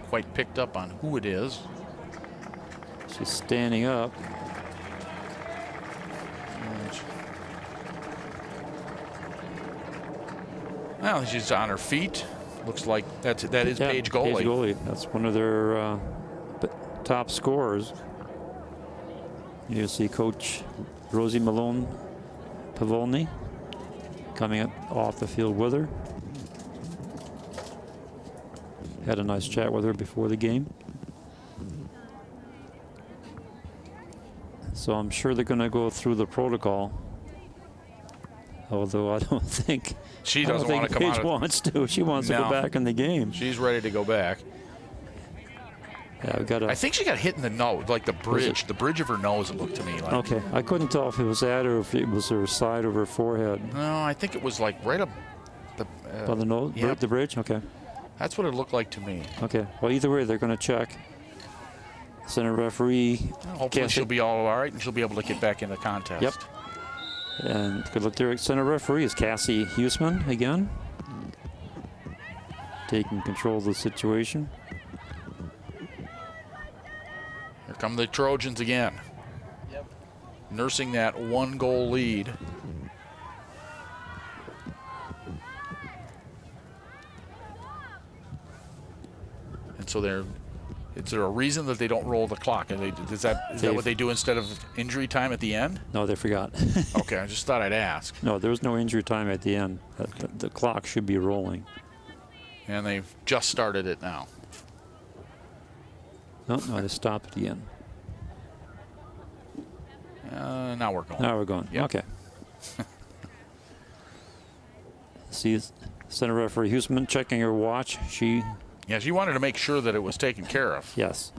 quite picked up on who it is. She's standing up. Well, she's on her feet. Looks like that is Yeah, Paige Goalie. Paige Goalie. That's one of their top scorers. You see Coach Rosie Malone Pavolny coming up off the field with her. Had a nice chat with her before the game. So I'm sure they're going to go through the protocol. Although I don't think She doesn't want to come Paige out. wants to. She wants to No. go back in the game. She's ready to go back. Yeah, we got I think she got hit in the nose, like the bridge. The bridge of her nose, it looked to me like. Okay, I couldn't tell if it was that or if it was her side of her forehead. No, I think it was like right up the. By the nose, yep. the bridge. Okay, That's what it looked like to me. okay. Well, either way, they're going to check. Center referee. Hopefully Cassie- she'll be all right and she'll be able to get back in the contest. Yep. And good look there. Center referee is Cassie Huseman again, taking control of the situation. Here come the Trojans again. Yep. Nursing that 1-goal lead. And so is there a reason that they don't roll the clock? Is that what they do instead of injury time at the end? No, they forgot. Okay, I just thought I'd ask. No, there was no injury time at the end. The clock should be rolling. And they've just started it now. No, they stopped again. Now we're going. Now we're going. Yep. Okay. See, center referee Huseman checking her watch. Yeah, she wanted to make sure that it was taken care of. Yes.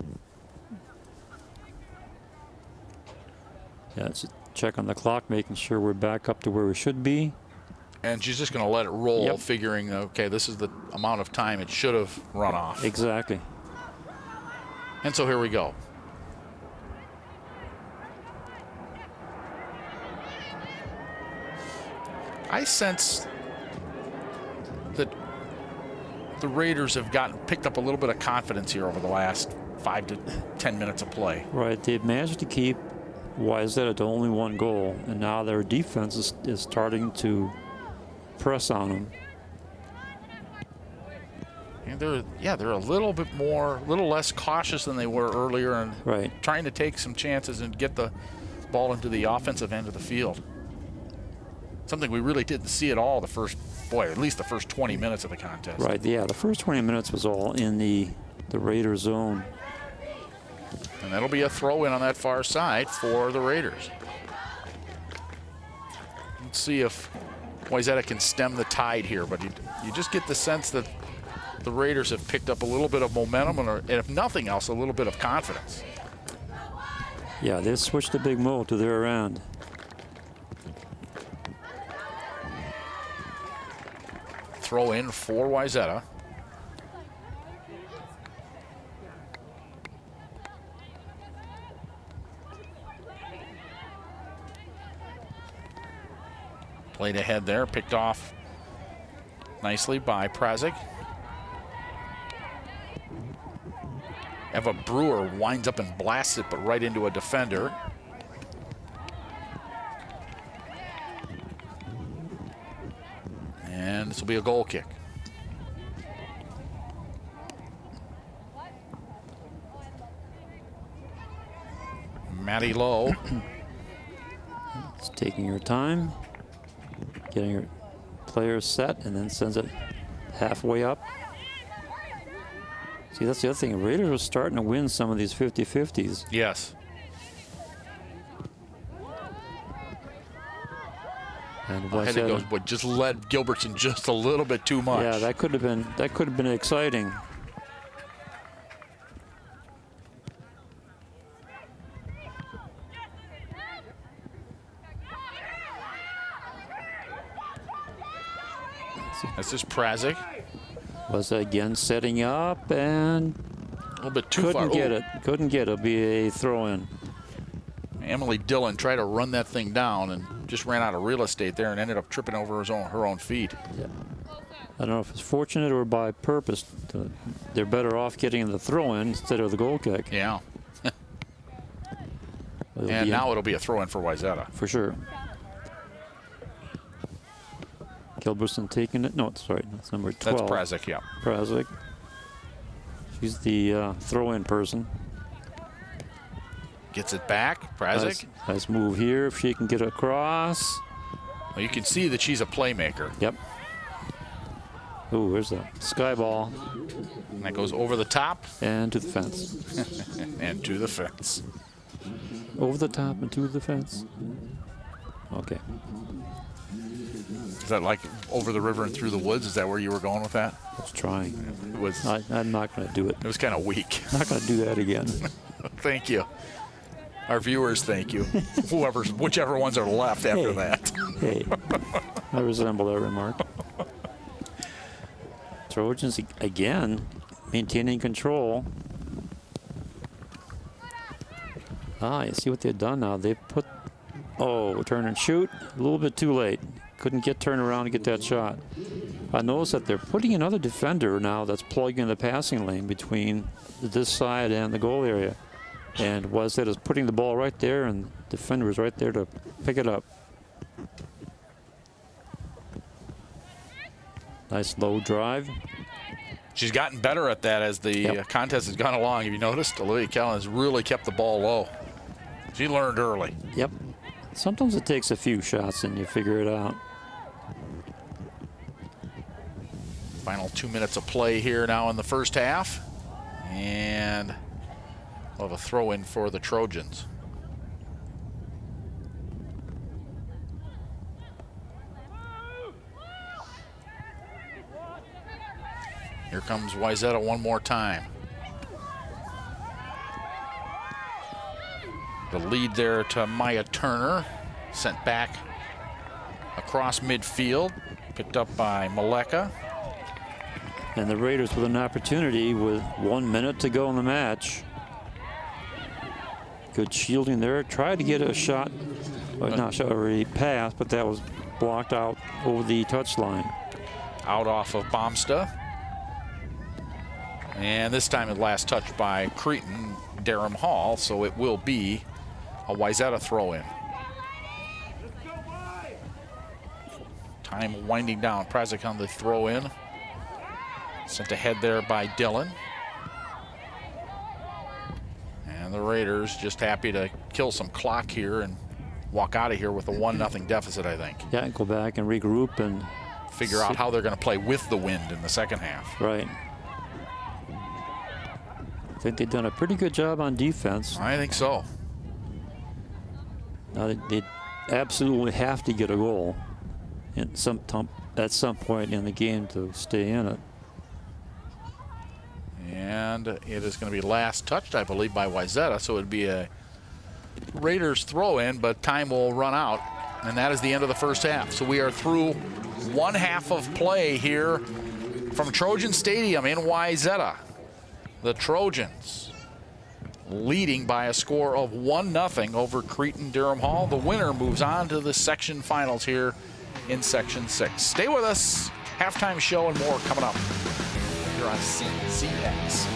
Yeah, it's a check on the clock, making sure we're back up to where we should be. And she's just going to let it roll, Yep. figuring, okay, this is the amount of time it should have run off. Exactly. And so here we go. I sense that the Raiders have picked up a little bit of confidence here over the last 5 to 10 minutes of play. Right, they've managed to keep Wayzata to only 1 goal, and now their defense is starting to press on them. And they're a little less cautious than they were earlier, and Right. trying to take some chances and get the ball into the offensive end of the field. Something we really didn't see at all at least the first 20 minutes of the contest. Right, yeah, the first 20 minutes was all in the Raider zone. And that'll be a throw in on that far side for the Raiders. Let's see if Wayzata can stem the tide here, but you just get the sense that the Raiders have picked up a little bit of momentum and if nothing else, a little bit of confidence. Yeah, they switched the big mo to their end. Throw in for Wayzata. Played ahead there, picked off nicely by Prazik. Eva Brewer winds up and blasts it, but right into a defender. And this will be a goal kick. Maddie Lowe. It's taking her time, getting her players set, and then sends it halfway up. See, that's the other thing. Raiders are starting to win some of these 50-50s. Yes. And Ahead it goes, but just led Gilbertson just a little bit too much. Yeah, that could have been exciting. That's just Prazik. Was again setting up and A little bit too far. couldn't get it. Couldn't get it. It'll be a throw-in. Emily Dillon tried to run that thing down and just ran out of real estate there and ended up tripping over her own feet. Yeah. I don't know if it's fortunate or by purpose. They're better off getting the throw-in instead of the goal kick. Yeah. And now it'll be a throw-in for Wayzata. For sure. Gilbertson taking it. No, sorry, that's number 12. That's Prazik, yeah. Prazik. She's the throw-in person. Gets it back, Prazik. Nice move here if she can get across. Well, you can see that she's a playmaker. Yep. Ooh, there's a sky ball. And that goes over the top. And to the fence. And to the fence. Over the top and to the fence. Okay. Is that like over the river and through the woods? Is that where you were going with that? I was trying. It was. I'm not going to do it. It was kind of weak. Not going to do that again. Thank you. Our viewers, thank you. Whichever ones are left after that. Hey, I resemble that remark. Trojans again maintaining control. You see what they've done now. They've put, turn and shoot. A little bit too late. Couldn't get turned around to get that shot. I noticed that they're putting another defender now that's plugging in the passing lane between this side and the goal area. And Wayzata is putting the ball right there, and the defender is right there to pick it up. Nice low drive. She's gotten better at that as the contest has gone along. Have you noticed? Olivia Callan has really kept the ball low. She learned early. Yep. Sometimes it takes a few shots and you figure it out. Final 2 minutes of play here now in the first half. And we'll have a throw in for the Trojans. Here comes Wayzata one more time. The lead there to Maya Turner. Sent back across midfield. Picked up by Maleka. And the Raiders with an opportunity with 1 minute to go in the match. Good shielding there. Tried to get a shot, not shot, or a pass, but that was blocked out over the touchline. Out off of Bomsta. And this time it last touched by Cretin-Derham Hall, so it will be a Wayzata throw-in. Time winding down. Prazik on the throw-in. Sent ahead there by Dillon. And the Raiders just happy to kill some clock here and walk out of here with a 1-0 deficit, I think. Yeah, go back and regroup and figure out how they're going to play with the wind in the second half. Right. I think they've done a pretty good job on defense. I think so. Now they absolutely have to get a goal at some point in the game to stay in it. And it is going to be last touched, I believe, by Wayzata, so it would be a Raiders throw-in, but time will run out, and that is the end of the first half. So we are through one half of play here from Trojan Stadium in Wayzata. The Trojans leading by a score of 1-0 over Cretin-Derham Hall. The winner moves on to the section finals here in Section 6. Stay with us. Halftime show and more coming up here on CCX.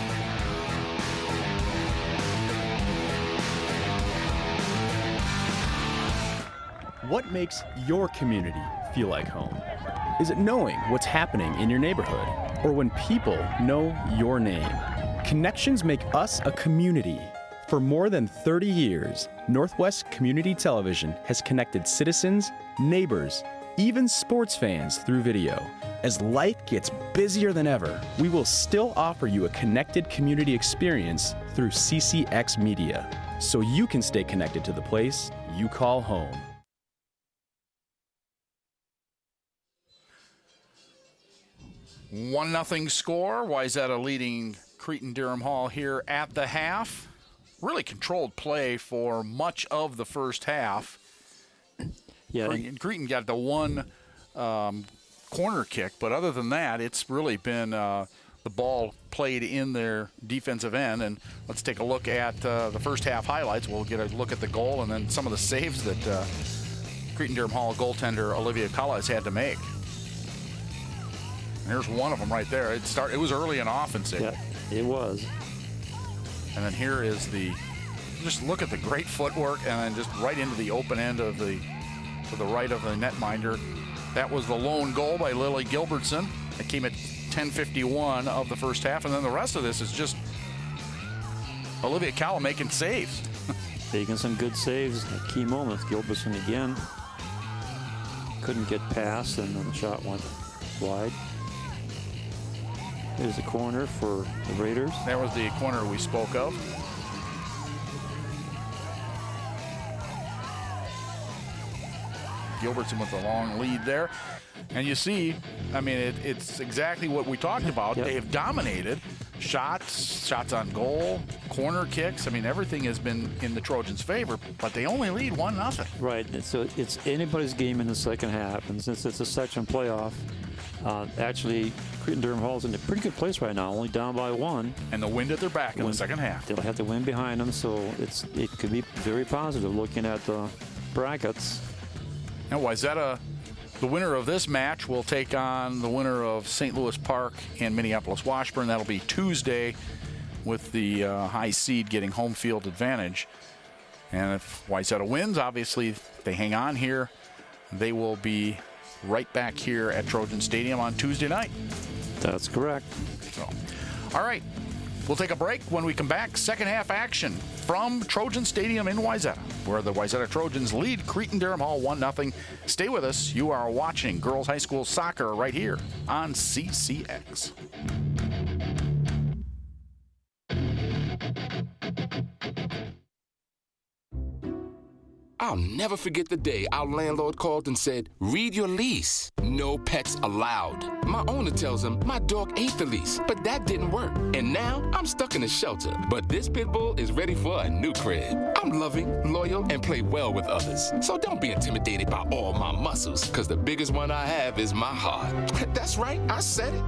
What makes your community feel like home? Is it knowing what's happening in your neighborhood, or when people know your name? Connections make us a community. For more than 30 years, Northwest Community Television has connected citizens, neighbors, even sports fans through video. As life gets busier than ever, we will still offer you a connected community experience through CCX Media, so you can stay connected to the place you call home. One nothing score. Wayzata leading Cretin-Derham Hall here at the half. Really controlled play for much of the first half. Yeah, Cretin got the one corner kick, but other than that, it's really been the ball played in their defensive end. And let's take a look at the first half highlights. We'll get a look at the goal and then some of the saves that Cretin-Derham Hall goaltender Olivia Callas had to make. And here's one of them right there. It was early and often, Sig. yeah, it was. And then here is just look at the great footwork and then just right into the open end of to the right of the netminder. That was the lone goal by Lily Gilbertson. It came at 10:51 of the first half, and then the rest of this is just Olivia Calla making saves. Making some good saves at key moments. Gilbertson again couldn't get past, and then the shot went wide. There's a corner for the Raiders. That was the corner we spoke of. Gilbertson with a long lead there. And you see, I mean, it's exactly what we talked about. Yep. They have dominated shots on goal, corner kicks. I mean, everything has been in the Trojans' favor, but they only lead 1-0. Right, and so it's anybody's game in the second half, and since it's a section playoff, actually Cretin-Derham Hall's in a pretty good place right now, only down by 1. And the wind at their back in the second half. They'll have the wind behind them, so it could be very positive looking at the brackets. Now, Wayzata, the winner of this match, will take on the winner of St. Louis Park and Minneapolis Washburn. That'll be Tuesday, with the high seed getting home field advantage. And if Wayzata wins, obviously they hang on here. They will be right back here at Trojan Stadium on Tuesday night. That's correct. So, all right, we'll take a break. When we come back, second half action from Trojan Stadium in Wayzata, where the Wayzata Trojans lead Cretin-Derham Hall 1-0. Stay with us. You are watching girls high school soccer right here on CCX. I'll never forget the day our landlord called and said, "Read your lease. No pets allowed." My owner tells him my dog ate the lease, but that didn't work. And now I'm stuck in a shelter. But this pit bull is ready for a new crib. I'm loving, loyal, and play well with others. So don't be intimidated by all my muscles, because the biggest one I have is my heart. That's right, I said it.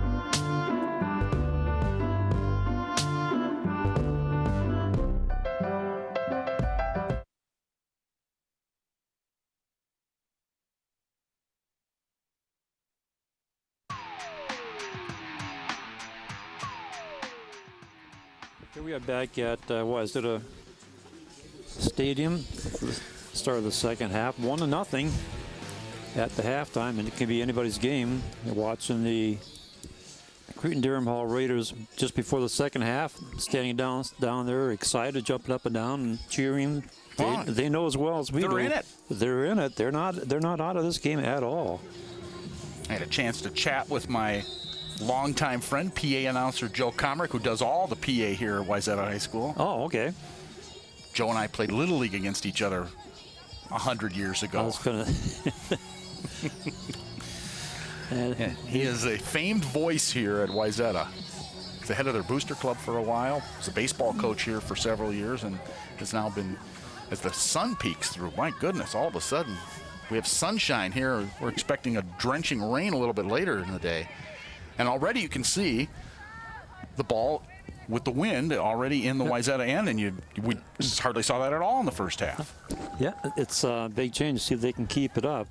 Here we are back at Wayzata Stadium for the start of the second half. 1-0 at the halftime, and it can be anybody's game. You're watching the Cretin-Derham Hall Raiders just before the second half, standing down there, excited, jumping up and down and cheering. They know as well as we do. They're in it. They're in it. They're not out of this game at all. I had a chance to chat with my longtime friend, PA announcer Joe Comrick, who does all the PA here at Wayzata High School. Oh, okay. Joe and I played Little League against each other 100 years ago. I was gonna. He is a famed voice here at Wayzata. He's the head of their booster club for a while. He's a baseball coach here for several years, and has now been, as the sun peeks through, my goodness, all of a sudden we have sunshine here. We're expecting a drenching rain a little bit later in the day. And already you can see the ball with the wind already in the Wayzata end, and we hardly saw that at all in the first half. Yeah, it's a big change. See if they can keep it up.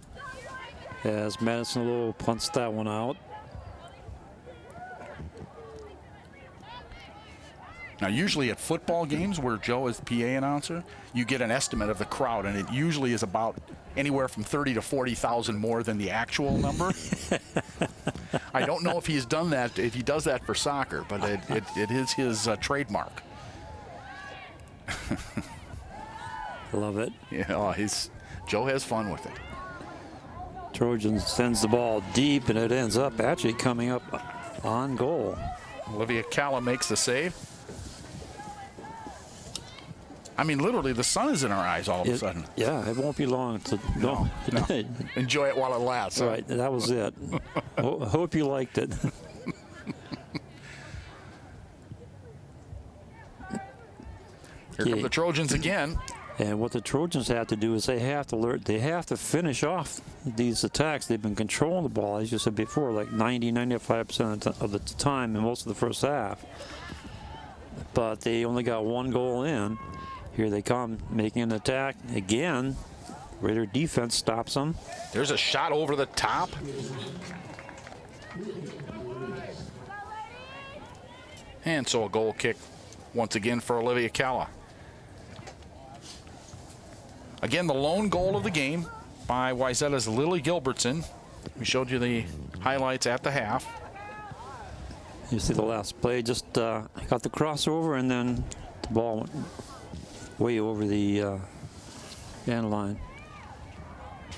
As Madison Little punts that one out. Now, usually at football games where Joe is PA announcer, you get an estimate of the crowd, and it usually is about anywhere from 30 to 40,000 more than the actual number. I don't know if he's done that, if he does that for soccer, but it is his trademark. Love it. Yeah, oh, Joe has fun with it. Trojan sends the ball deep, and it ends up actually coming up on goal. Olivia Calla makes the save. I mean, literally, the sun is in our eyes all of a sudden. Yeah, it won't be long. No. Enjoy it while it lasts. All right, that was it. Hope you liked it. Here come the Trojans again. And what the Trojans have to do is they have to finish off these attacks. They've been controlling the ball, as you said before, like 90-95% of the time in most of the first half. But they only got one goal in. Here they come, making an attack again. Raider defense stops them. There's a shot over the top. And so a goal kick once again for Olivia Calla. Again, the lone goal of the game by Wayzata's Lily Gilbertson. We showed you the highlights at the half. You see the last play, just got the crossover, and then the ball went way over the end line.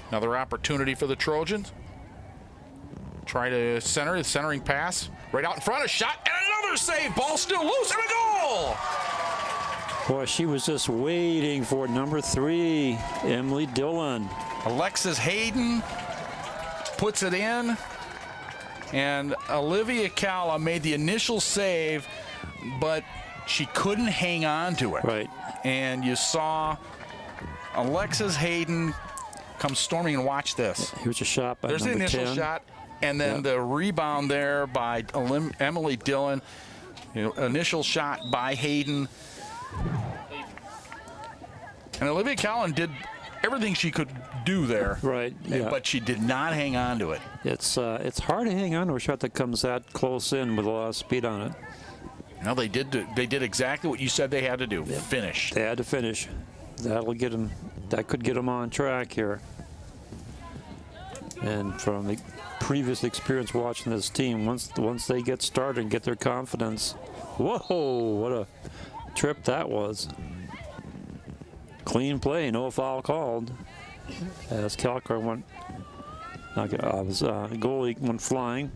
Another opportunity for the Trojans. Try to center, the centering pass. Right out in front, a shot, and another save. Ball still loose, and a goal! Boy, she was just waiting for number 3, Emily Dillon. Alexis Hayden puts it in, and Olivia Calla made the initial save, but she couldn't hang on to it. Right. And you saw Alexis Hayden come storming, and watch this. Here's a shot by There's the number initial 10. shot, and then the rebound there by Emily Dillon. Initial shot by Hayden. And Olivia Calla did everything she could do there. Right, yeah. But she did not hang on to it. It's hard to hang on to a shot that comes that close in with a lot of speed on it. No, they did exactly what you said they had to do. Yeah. Finish. They had to finish. That'll get them. That could get them on track here. And from the previous experience watching this team, once they get started and get their confidence, whoa! What a trip that was. Clean play, no foul called. As Calcar went, goalie went flying.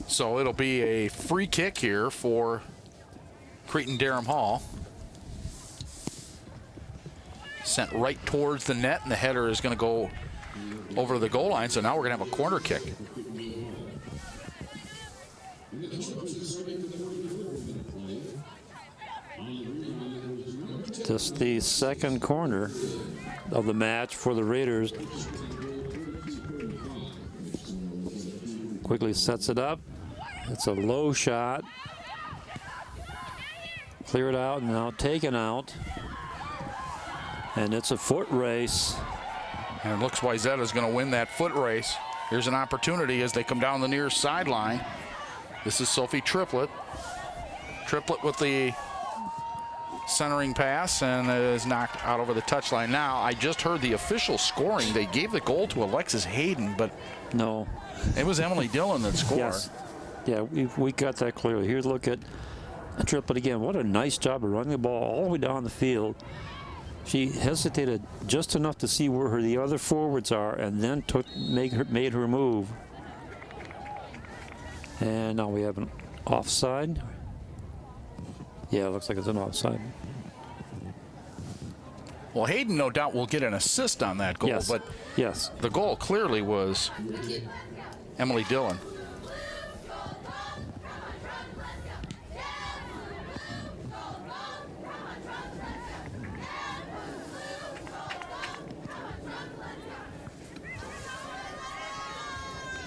So it'll be a free kick here for Cretin-Derham Hall. Sent right towards the net, and the header is going to go over the goal line. So now we're going to have a corner kick. Just the second corner of the match for the Raiders. Quickly sets it up. It's a low shot. Cleared out and now taken out. And it's a foot race. And it looks Wayzata is going to win that foot race. Here's an opportunity as they come down the near sideline. This is Sophie Triplett. Triplett with the centering pass, and it is knocked out over the touchline. Now, I just heard the official scoring. They gave the goal to Alexis Hayden, but no, it was Emily Dillon that scored. Yes. Yeah, we got that clearly. Here's a look at Triplett again. What a nice job of running the ball all the way down the field. She hesitated just enough to see where the other forwards are, and then made her move. And now we have an offside. Yeah, it looks like it's an offside. Well, Hayden, no doubt, will get an assist on that goal, yes. But yes, the goal clearly was Emily Dillon.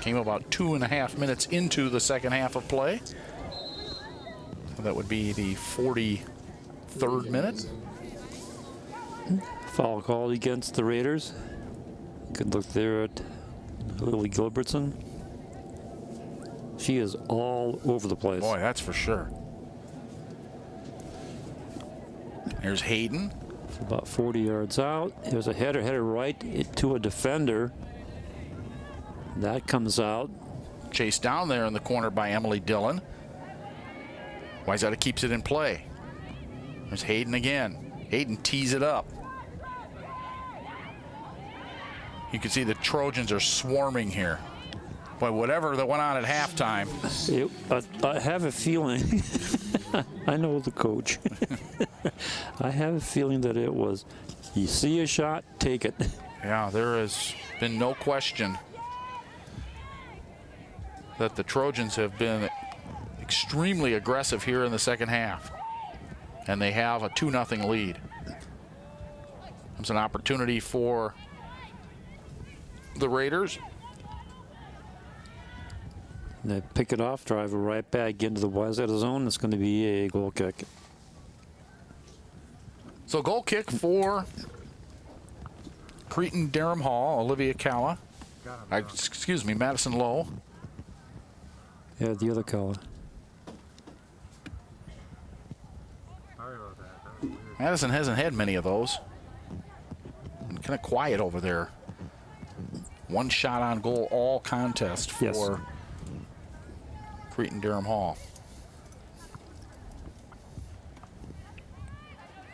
Came about 2.5 minutes into the second half of play. So that would be the 43rd minute. Foul called against the Raiders. Good look there at Lily Gilbertson. she is all over the place. Boy, that's for sure. Here's Hayden. About 40 yards out. There's a header right to a defender. That comes out. Chased down there in the corner by Emily Dillon. Wayzata keeps it in play. There's Hayden again. Hayden tees it up. You can see the Trojans are swarming here. Boy, whatever that went on at halftime. I have a feeling, I know the coach. I have a feeling that it was, you see a shot, take it. Yeah, there has been no question that the Trojans have been extremely aggressive here in the second half. And they have a 2-0 lead. It's an opportunity for the Raiders. They pick it off, drive it right back into the Wayzata zone. It's going to be a goal kick. So goal kick for Cretin-Derham Hall, Olivia Calla. Excuse me, Madison Lowe. Yeah, the other color. Madison hasn't had many of those. And kind of quiet over there. One shot on goal all contest for Yes. Cretin-Derham Hall.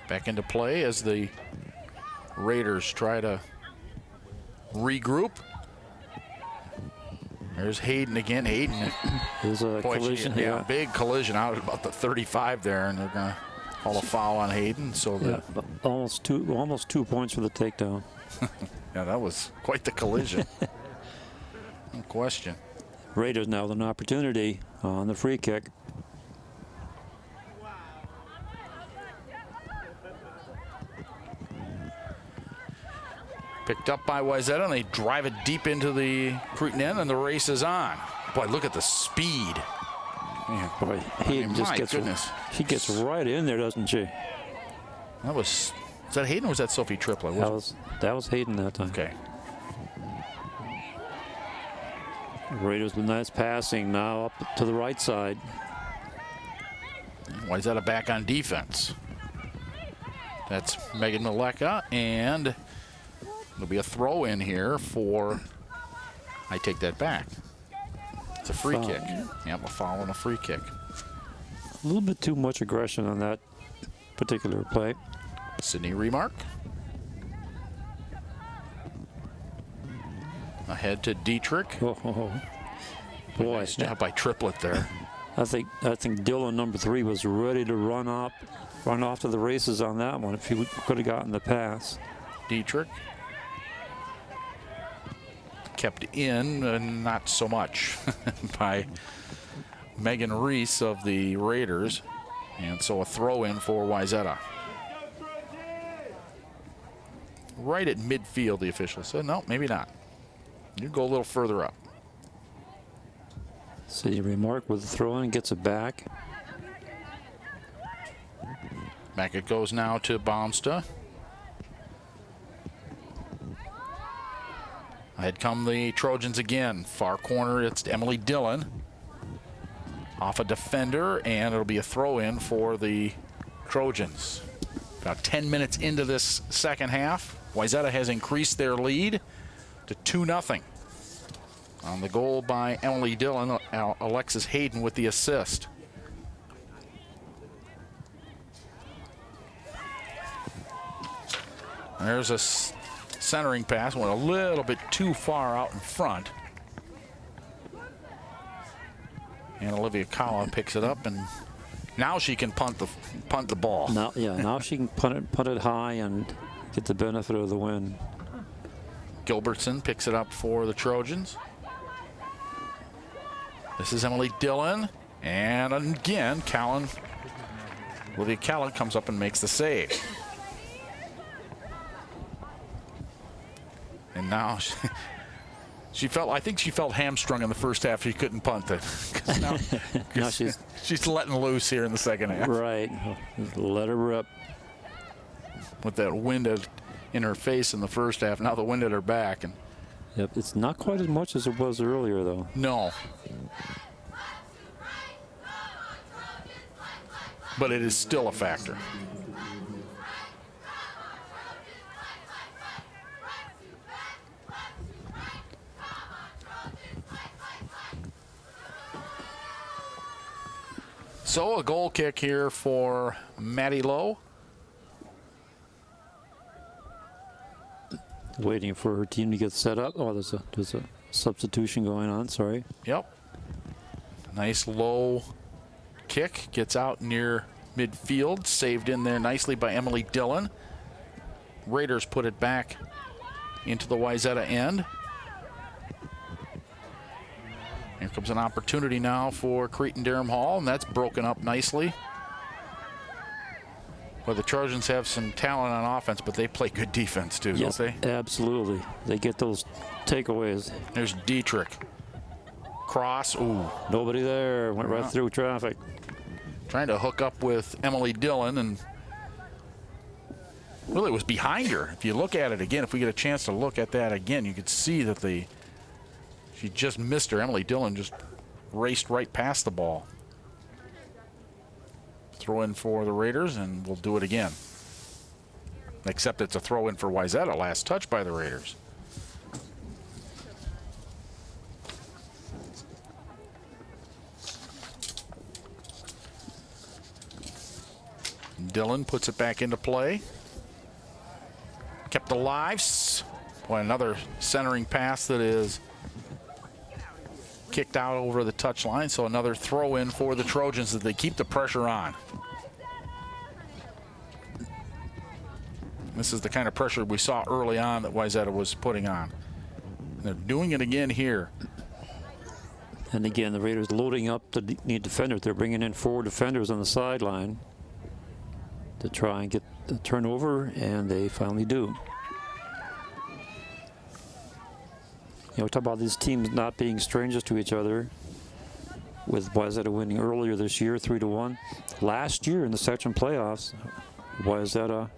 Back into play as the Raiders try to regroup. There's Hayden again. Hayden. There's a collision. Yeah, big collision out at about the 35 there, and they're going to call a foul on Hayden. So Yeah, almost 2 points for the takedown. yeah, that was quite the collision. No question. Raiders now with an opportunity on the free kick. Picked up by Wayzata, and they drive it deep into the Cretin end, and the race is on. Boy, look at the speed. Man, Boy, Hayden just my gets goodness. She gets right in there, doesn't she? That was that Hayden or was that Sophie Triplett? That was Hayden that time. Okay. Raiders with nice passing now up to the right side. Wayzata back on defense. That's Megan Maleka, and there'll be a throw in here for, I take that back. It's a free Foul. kick. Yeah, a foul and a free kick. A little bit too much aggression on that particular play. Sydney Remark. Ahead to Dietrich. Oh, boy. Nice job by Triplett there. I think Dillon, number 3, was ready to run off to the races on that one if he could have gotten the pass. Dietrich. Kept in, not so much, by Megan Reese of the Raiders. And so a throw in for Wayzata. Right at midfield, the official said, no, maybe not. You go a little further up. City Remark with the throw in, gets it back. Back it goes now to Baumsta. Ahead come the Trojans again. Far corner, it's Emily Dillon. Off a defender, and it'll be a throw in for the Trojans. About 10 minutes into this second half, Wayzata has increased their lead to 2-0. On the goal by Emily Dillon, Alexis Hayden with the assist. There's a centering pass, went a little bit too far out in front. And Olivia Calla picks it up, and now she can punt the ball. Now she can punt it high and get the benefit of the win. Gilbertson picks it up for the Trojans. This is Emily Dillon, and again, Olivia Calla comes up and makes the save. And now I think she felt hamstrung in the first half. She couldn't punt it. Now she's letting loose here in the second half. Right, let her rip. With that wind in her face in the first half, now the wind at her back. And yep, it's not quite as much as it was earlier, though. no. but it is still a factor. So a goal kick here for Maddie Lowe. Waiting for her team to get set up. Oh, there's a substitution going on. Sorry. Yep. Nice low kick. Gets out near midfield. Saved in there nicely by Emily Dillon. Raiders put it back into the Wayzata end. Here comes an opportunity now for Cretin-Derham Hall, and that's broken up nicely. Well, the Trojans have some talent on offense, but they play good defense too, Yes, don't they? Absolutely. They get those takeaways. There's Dietrich. Cross. Ooh. Nobody there. Went right through traffic. Trying to hook up with Emily Dillon, and really was behind her. If you look at it again, if we get a chance to look at that again, you could see that she just missed her. Emily Dillon just raced right past the ball. Throw in for the Raiders, and we'll do it again. Except it's a throw in for Wayzata. Last touch by the Raiders. Dillon puts it back into play. Kept alive. Boy, another centering pass that is kicked out over the touchline. So another throw in for the Trojans as they keep the pressure on. This is the kind of pressure we saw early on that Wayzata was putting on. They're doing it again here. And again, the Raiders loading up the need defenders. They're bringing in 4 defenders on the sideline to try and get the turnover, and they finally do. You know, we talk about these teams not being strangers to each other, with Wayzata winning earlier this year, 3-1. Last year in the section playoffs, Wayzata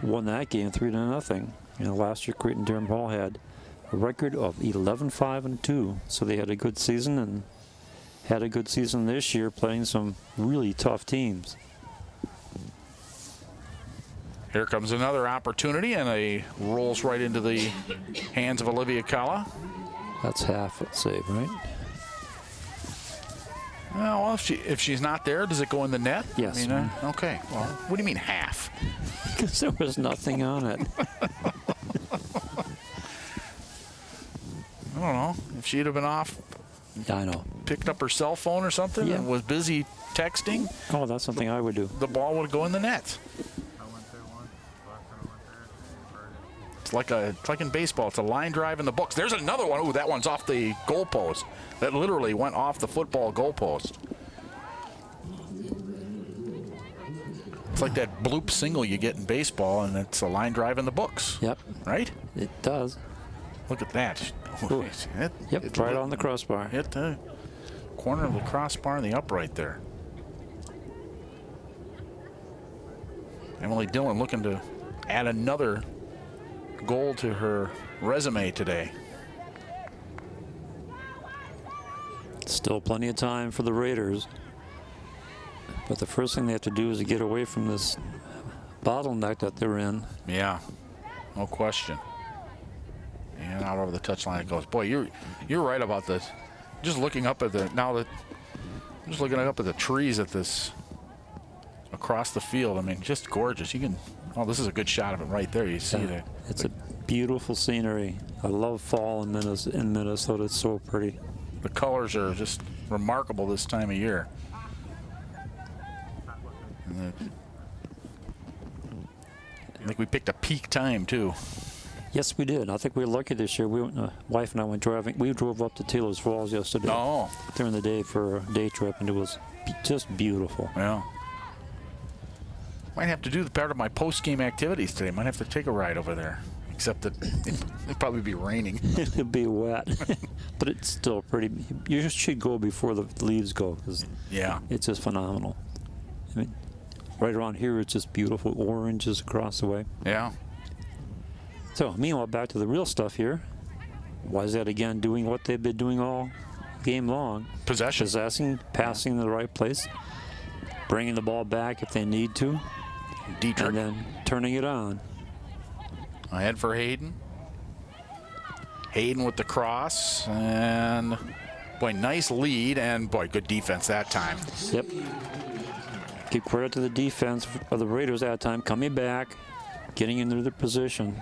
won that game 3-0. You know, last year Cretin-Derham Hall had a record of 11-5-2, so they had a good season, and had a good season this year playing some really tough teams. Here comes another opportunity, and a rolls right into the hands of Olivia Kalla. That's half a save, right? Well, if she's not there, does it go in the net? Yes. I mean, okay. Well, what do you mean half? Because there was nothing on it. I don't know. If she'd have been off, I know. picked up her cell phone or something, Yeah. and was busy texting, Oh, that's something I would do. the ball would go in the net. It's like in baseball. It's a line drive in the books. There's another one. Ooh, that one's off the goalpost. That literally went off the football goalpost. It's like that bloop single you get in baseball, and it's a line drive in the books. Yep. Right? It does. Look at that. Ooh. Yep, It right on the crossbar. Hit the corner of the crossbar and the upright there. Emily Dillon looking to add another goal to her resume today. Still plenty of time for the Raiders. But the first thing they have to do is to get away from this bottleneck that they're in. Yeah, no question. And out over the touchline it goes. Boy, you're right about this. Just looking up at the trees at this across the field. I mean, just gorgeous. You can. Oh, this is a good shot of it right there. You see that. It's a beautiful scenery. I love fall in Minnesota. It's so pretty. The colors are just remarkable this time of year. I think we picked a peak time too. Yes, we did. I think we were lucky this year. Wife and I went driving. We drove up to Taylor's Falls yesterday during the day for a day trip, and it was just beautiful. Yeah. Might have to do the part of my post-game activities today. Might have to take a ride over there. Except that it'd probably be raining. It'll be wet, but it's still pretty. You should go before the leaves go, because it's just phenomenal. I mean, right around here, it's just beautiful. Oranges across the way. Yeah. So, meanwhile, back to the real stuff here. Wayzata again doing what they've been doing all game long. Possession. Possessing, passing in the right place. bringing the ball back if they need to, Dietrich and then turning it on. ahead for Hayden. Hayden with the cross, and boy, nice lead, and boy, good defense that time. Yep. Give credit to the defense of the Raiders that time, coming back, getting into their position.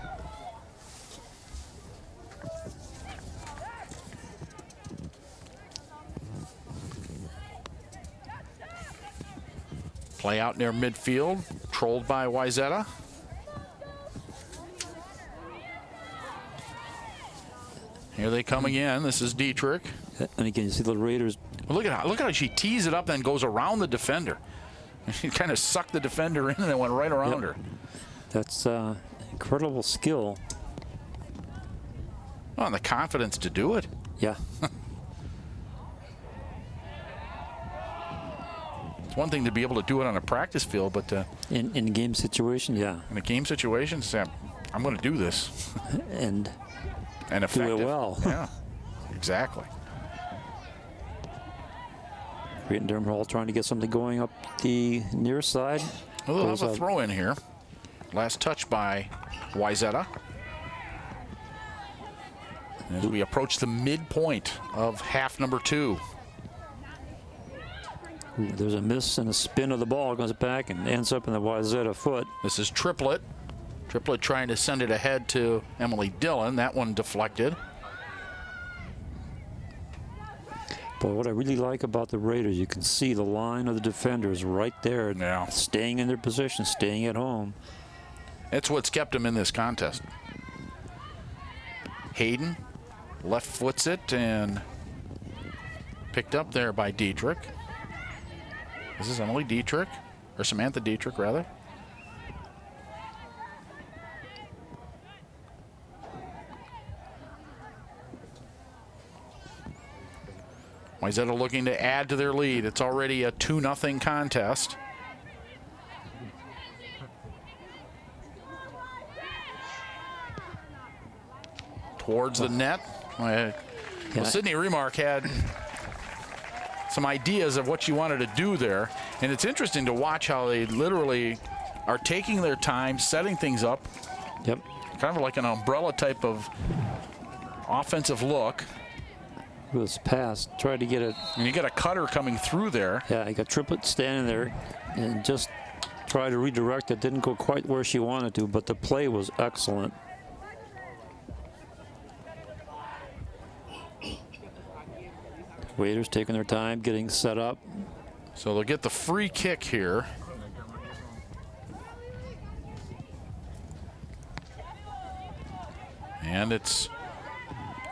Play out near midfield, trolled by Wayzata. Here they come again. This is Dietrich. And again, you see the Raiders. Well, look at how she tees it up, then goes around the defender. She kind of sucked the defender in and then went right around her. That's incredible skill. Oh, and the confidence to do it. Yeah. It's one thing to be able to do it on a practice field, but In game situation, yeah. in a game situation, say, I'm going to do this. And And effective. do it well. Yeah, exactly. Cretin-Derham Hall trying to get something going up the near side. We'll Goes have a up. throw in here. Last touch by Wayzata. As we approach the midpoint of half number 2. There's a miss and a spin of the ball, goes back and ends up in the Wayzata foot. This is Triplet. Triplet trying to send it ahead to Emily Dillon. That one deflected. But what I really like about the Raiders, you can see the line of the defenders right there, Yeah. staying in their position, staying at home. That's what's kept him in this contest. Hayden left foots it and picked up there by Dietrich. This is Emily Dietrich, or Samantha Dietrich, rather. Wayzata looking to add to their lead. It's already a 2-0 contest. Towards the net. Well, Sydney Remark had some ideas of what she wanted to do there. And it's interesting to watch how they literally are taking their time, setting things up. Yep. Kind of like an umbrella type of offensive look. It was passed, tried to get it. And you got a cutter coming through there. Yeah, I got Triplet standing there and just tried to redirect it. Didn't go quite where she wanted to, but the play was excellent. Raiders taking their time, getting set up. So they'll get the free kick here. And it's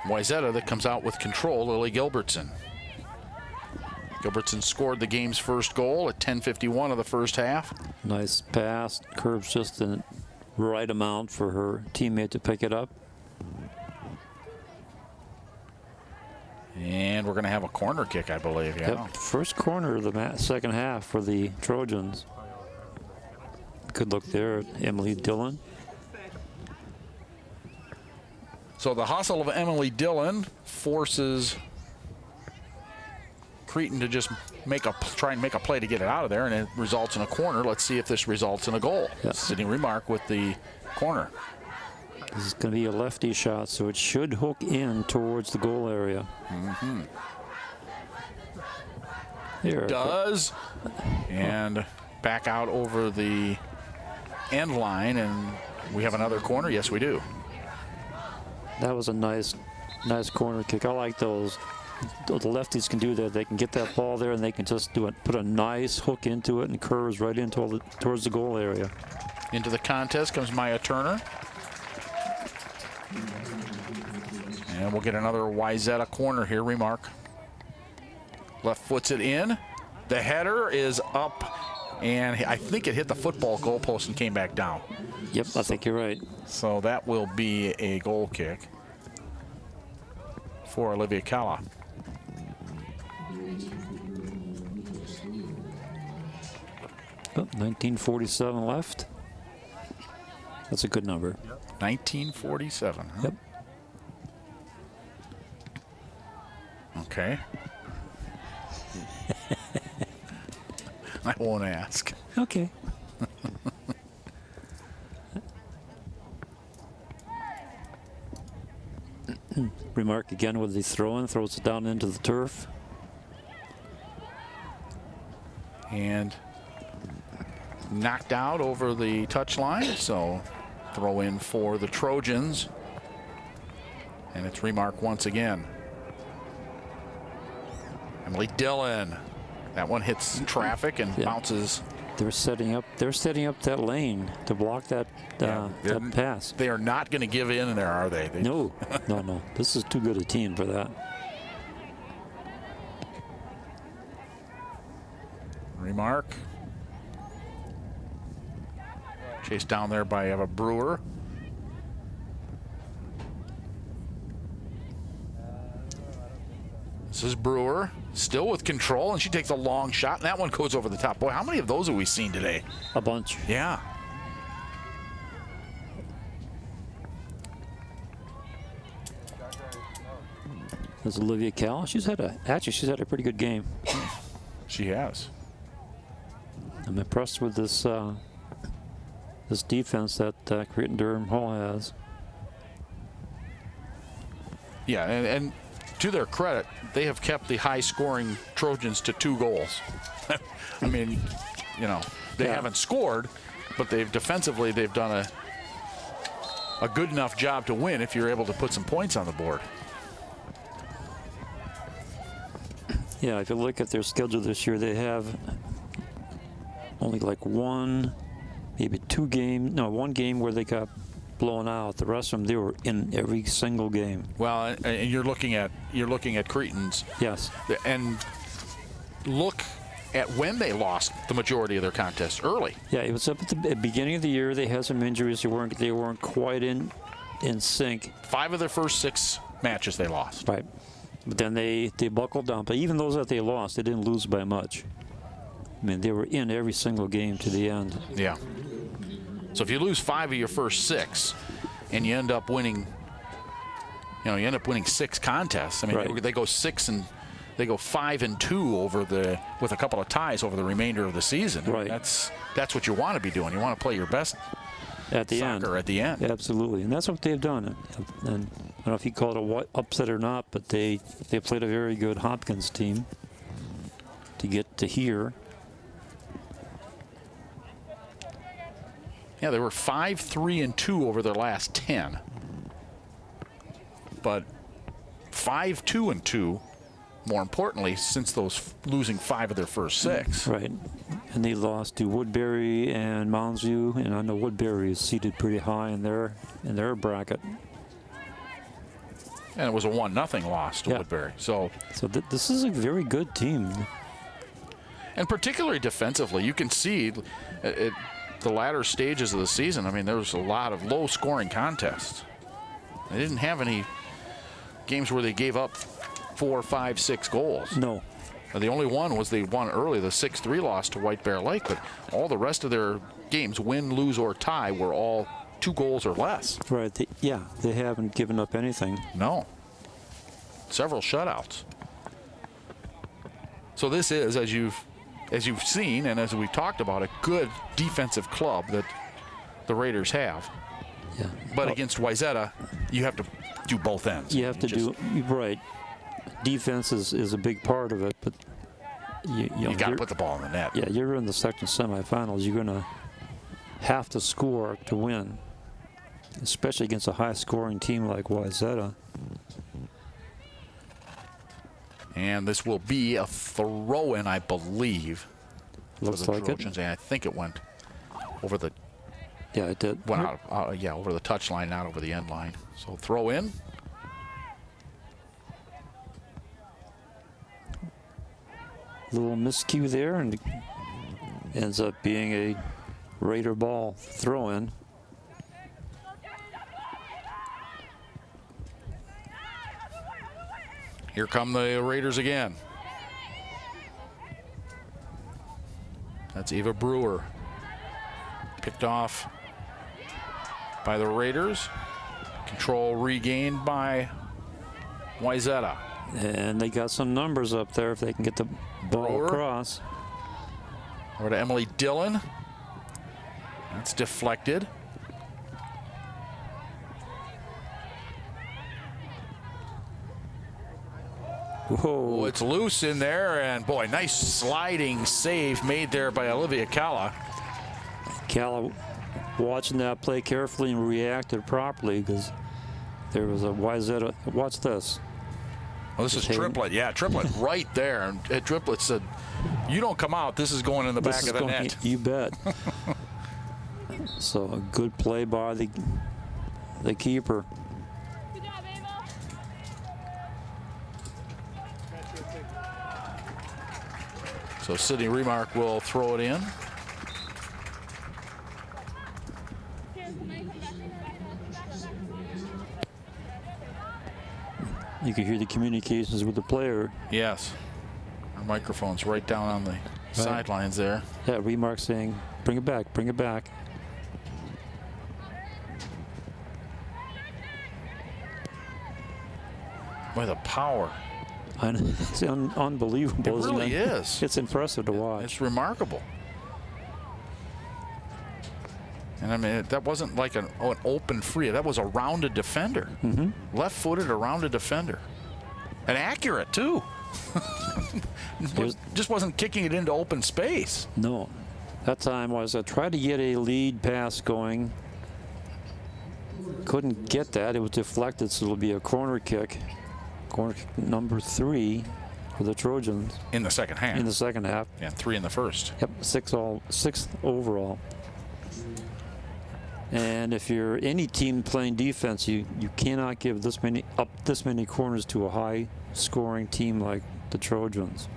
Wayzata that comes out with control, Lily Gilbertson. Gilbertson scored the game's first goal at 10:51 of the first half. Nice pass, curves just the right amount for her teammate to pick it up. And we're going to have a corner kick, I believe. Yeah. Yep. First corner of the second half for the Trojans. Good look there at Emily Dillon. So the hustle of Emily Dillon forces Cretin to just try and make a play to get it out of there, and it results in a corner. Let's see if this results in a goal. Yep. Sydney Remark with the corner. This is going to be a lefty shot, so it should hook in towards the goal area. Mm-hmm. Here. Does. And back out over the end line, and we have another corner. Yes, we do. That was a nice corner kick. I like those. The lefties can do that. They can get that ball there, and they can just put a nice hook into it and curves right into towards the goal area. Into the contest comes Maya Turner. And we'll get another Wayzata corner here. Remark. Left foots it in. The header is up, and I think it hit the football goalpost and came back down. Yep, I think you're right. So that will be a goal kick for Olivia Calla. Oh, 1947 left. That's a good number. 1947. Huh? Yep. Okay. I won't ask. Okay. Remark again with the throw-in, throws it down into the turf. And knocked out over the touchline, so throw in for the Trojans. And it's Remark once again. Emily Dillon. That one hits traffic and bounces. They're setting up that lane to block that, that pass. They are not going to give in there, are they? No. This is too good a team for that. Remark. Chased down there by Eva Brewer. This is Brewer, still with control, and she takes a long shot, and that one goes over the top. Boy, how many of those have we seen today? A bunch. Yeah. There's Olivia Cal. She's had a pretty good game. She has. I'm impressed with this this defense that Cretin-Derham Hall has. Yeah, and to their credit, they have kept the high-scoring Trojans to 2 goals. I mean, you know, they haven't scored, but defensively they've done a good enough job to win if you're able to put some points on the board. Yeah, if you look at their schedule this year, they have only like one game where they got blown out. The rest of them, they were in every single game. Well, and you're looking at Cretins. Yes. And look at when they lost the majority of their contests early. Yeah, it was up at the beginning of the year. They had some injuries. They weren't quite in sync. 5 of their first 6 matches they lost. Right. But then they buckled down. But even those that they lost, they didn't lose by much. I mean, they were in every single game to the end. Yeah. So if you lose 5 of your first 6, and you end up winning, 6 contests. I mean, right. They go 5-2 with a couple of ties over the remainder of the season. Right. That's what you want to be doing. You want to play your best at the soccer at the end. Absolutely, and that's what they've done. And I don't know if you call it a upset or not, but they played a very good Hopkins team to get to here. Yeah, they were 5-3-2 over their last 10. But 5-2-2, more importantly, since those losing 5 of their first 6. Right. And they lost to Woodbury and Mounds View, and I know Woodbury is seated pretty high in their bracket. And it was a 1-0 loss to Woodbury. So this is a very good team. And particularly defensively, you can see the latter stages of the season. I mean, there was a lot of low-scoring contests. They didn't have any games where they gave up 4, 5, 6 goals. No. The only one was they won early, the 6-3 loss to White Bear Lake, but all the rest of their games, win, lose, or tie, were all 2 goals or less. Right. They haven't given up anything. No. Several shutouts. So this is, as you've seen and as we've talked about, a good defensive club that the Raiders have. Yeah. But against Wayzata, you have to do both ends. You have to do right. Defense is a big part of it, but you got to put the ball in the net. Yeah, you're in the second semifinals. You're going to have to score to win, especially against a high-scoring team like Wayzata. And this will be a throw-in, I believe. Looks like Trojans. it. And I think it went over the. Yeah, it did. Went out. Over the touch line, not over the end line. So throw in. Little miscue there, and it ends up being a Raider ball throw-in. Here come the Raiders again. That's Eva Brewer. Picked off by the Raiders. Control regained by Wayzata. And they got some numbers up there if they can get the ball Brewer. across. Over to Emily Dillon. That's deflected. Whoa. Oh, it's loose in there, and boy, nice sliding save made there by Olivia Calla. Calla watching that play carefully and reacted properly because there was a Wayzata. Watch this. Well, this is Triplet. Yeah, Triplet right there. And Triplet said, you don't come out. This is going in the back of the net. You bet. So a good play by the keeper. So Sydney Remark will throw it in. You can hear the communications with the player. Yes. Our microphone's right down on the sidelines there. Yeah, Remark saying, bring it back, bring it back. Boy, the power. It's unbelievable, It isn't really it? is. It's impressive to watch. It's remarkable. And I mean, that wasn't like an open free. That was a rounded defender. Left-footed, a rounded defender. And accurate, too. Just wasn't kicking it into open space. No. That time was I tried to get a lead pass going. Couldn't get that. It was deflected, so it'll be a corner kick. Corner kick number 3 for the Trojans. In the second half. In the second half. Yeah, 3 in the first. Yep, 6th overall. And if you're any team playing defense, you cannot give this many corners to a high-scoring team like the Trojans.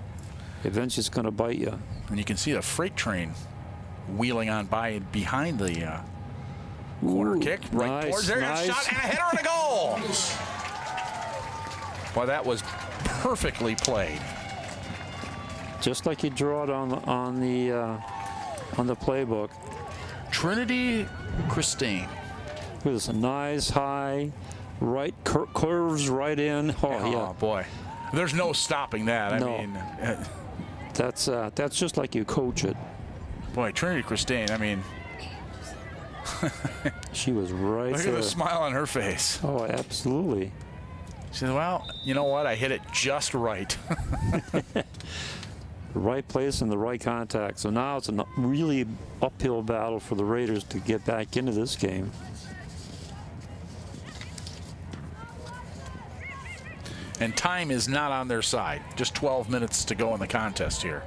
Eventually, it's going to bite you. And you can see the freight train wheeling on by behind the corner kick. Right towards there. Nice. Shot and a header and a goal. Well, that was perfectly played. Just like you draw it on the playbook. Trinity Christine. With this nice high right curves right in. Oh yeah, boy, there's no stopping that. No. I mean, that's just like you coach it. Boy, Trinity Christine. I mean, she was right look there. at the smile on her face. Oh, absolutely. She said, "Well, you know what? I hit it just right." The right place and the right contact. So now it's a really uphill battle for the Raiders to get back into this game. And time is not on their side. Just 12 minutes to go in the contest here.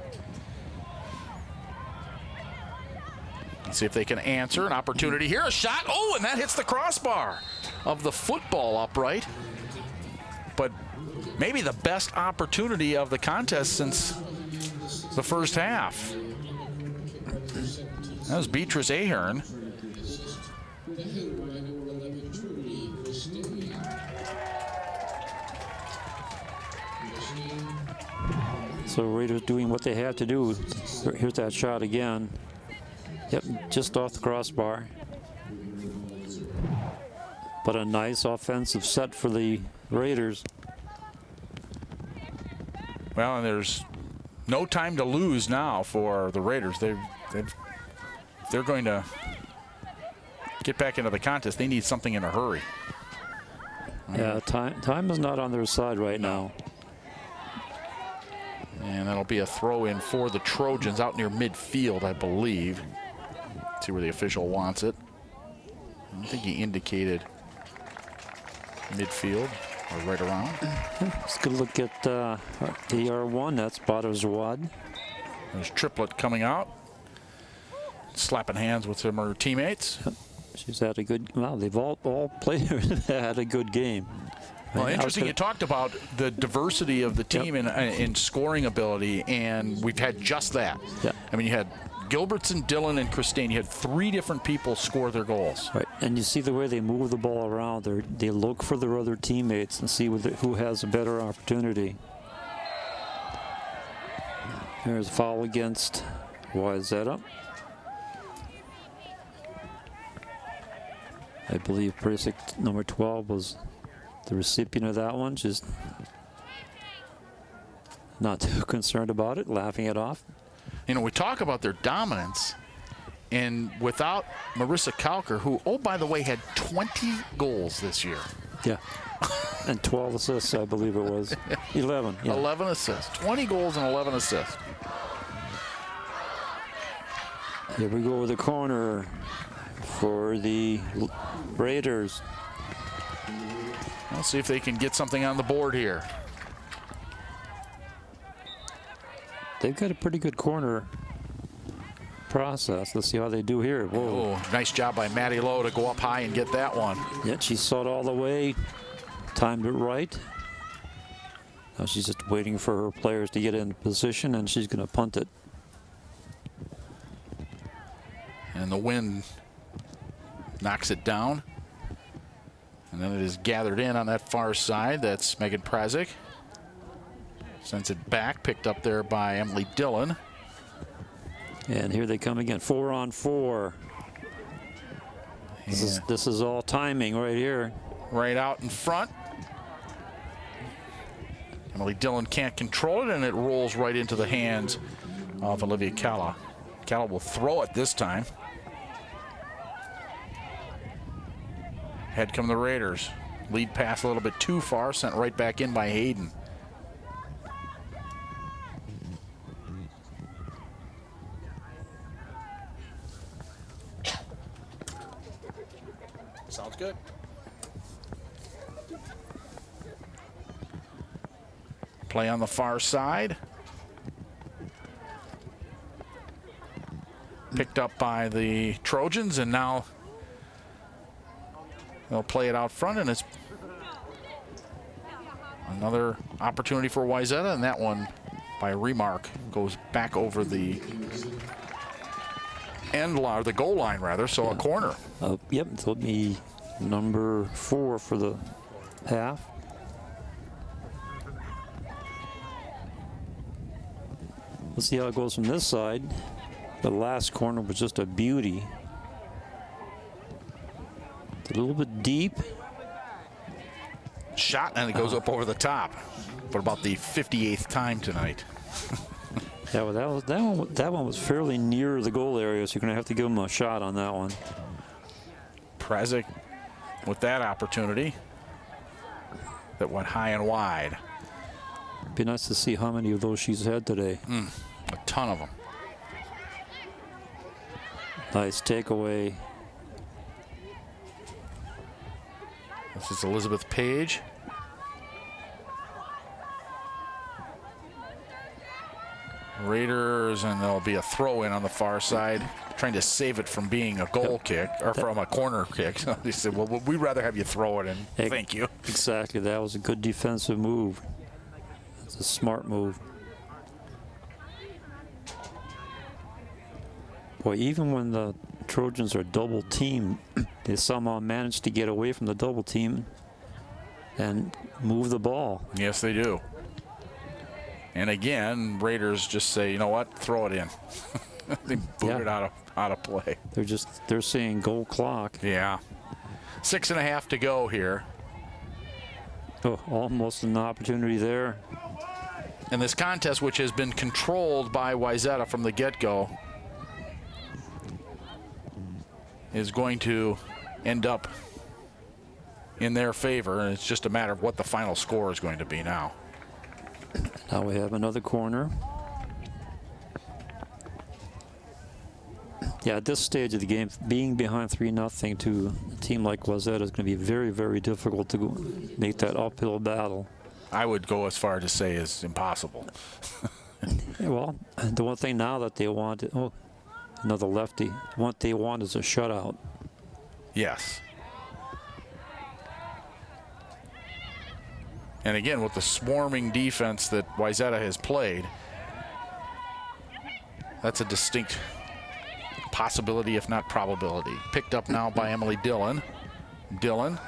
Let's see if they can answer. An opportunity here. A shot. Oh, and that hits the crossbar of the football upright. But maybe the best opportunity of the contest since the first half. That was Beatrice Ahern. So Raiders doing what they had to do. Here's that shot again. Yep, just off the crossbar. But a nice offensive set for the Raiders. Well, and there's no time to lose now for the Raiders. They're going to get back into the contest. They need something in a hurry. Yeah, time is not on their side right now. And that'll be a throw in for the Trojans out near midfield, I believe. Let's see where the official wants it. I think he indicated midfield or right around. Let's go look at the R1. That's Badazwad. There's Triplet coming out, slapping hands with some of her teammates. She's had a good. Well, they've all players had a good game. Well, interesting. You talked about the diversity of the team in scoring ability, and we've had just that. Yeah. I mean, you had Gilbertson, Dillon, and Christine. You had 3 different people score their goals. Right, and you see the way they move the ball around. They look for their other teammates and see who has a better opportunity. There's a foul against Wayzata. I believe precinct number 12 was the recipient of that one, just not too concerned about it, laughing it off. You know, we talk about their dominance, and without Marissa Kalker, who, oh, by the way, had 20 goals this year. Yeah. And 12 assists, I believe it was. 11. Yeah. 11 assists. 20 goals and 11 assists. Here we go with the corner for the Raiders. Let's see if they can get something on the board here. They've got a pretty good corner process. Let's see how they do here. Whoa. Oh, nice job by Maddie Lowe to go up high and get that one. Yeah, she saw it all the way, timed it right. Now she's just waiting for her players to get in position, and she's going to punt it. And the wind knocks it down. And then it is gathered in on that far side. That's Megan Prazik. Sends it back, picked up there by Emily Dillon. And here they come again, 4-on-4. This is all timing right here. Right out in front. Emily Dillon can't control it, and it rolls right into the hands of Olivia Calla. Calla will throw it this time. Head come the Raiders. Lead pass a little bit too far, sent right back in by Hayden. Sounds good. Play on the far side. Picked up by the Trojans, and now they'll play it out front, and it's another opportunity for Wayzata, and that one by Remark goes back over the end line, or the goal line rather, so a corner. Yep, it'll be number 4 for the half. Let's see how it goes from this side. The last corner was just a beauty. It's a little bit deep. Shot, and it goes up over the top for about the 58th time tonight. Yeah, well, that one was fairly near the goal area, so you're going to have to give him a shot on that one. Prazik with that opportunity that went high and wide. Be nice to see how many of those she's had today. A ton of them. Nice takeaway. This is Elizabeth Page. Raiders, and there'll be a throw in on the far side, trying to save it from being a goal kick, or from a corner kick. They said, well, we'd rather have you throw it in. Thank you. Exactly. That was a good defensive move. It's a smart move. Boy, even when the Trojans are double teamed, they somehow manage to get away from the double team and move the ball. Yes, they do. And again, Raiders just say, you know what, throw it in. They boot it out of play. They're saying goal clock. Yeah. 6.5 to go here. Oh, almost an opportunity there. And this contest, which has been controlled by Wayzata from the get-go, is going to end up in their favor, and it's just a matter of what the final score is going to be now. Now we have another corner. Yeah, at this stage of the game, being behind 3-0 to a team like Wayzata is going to be very, very difficult to make that uphill battle. I would go as far to say is impossible. Yeah, well, the one thing now that they want, another lefty, what they want is a shutout. Yes. And again, with the swarming defense that Wayzata has played, that's a distinct possibility, if not probability. Picked up now by Emily Dillon. Dillon,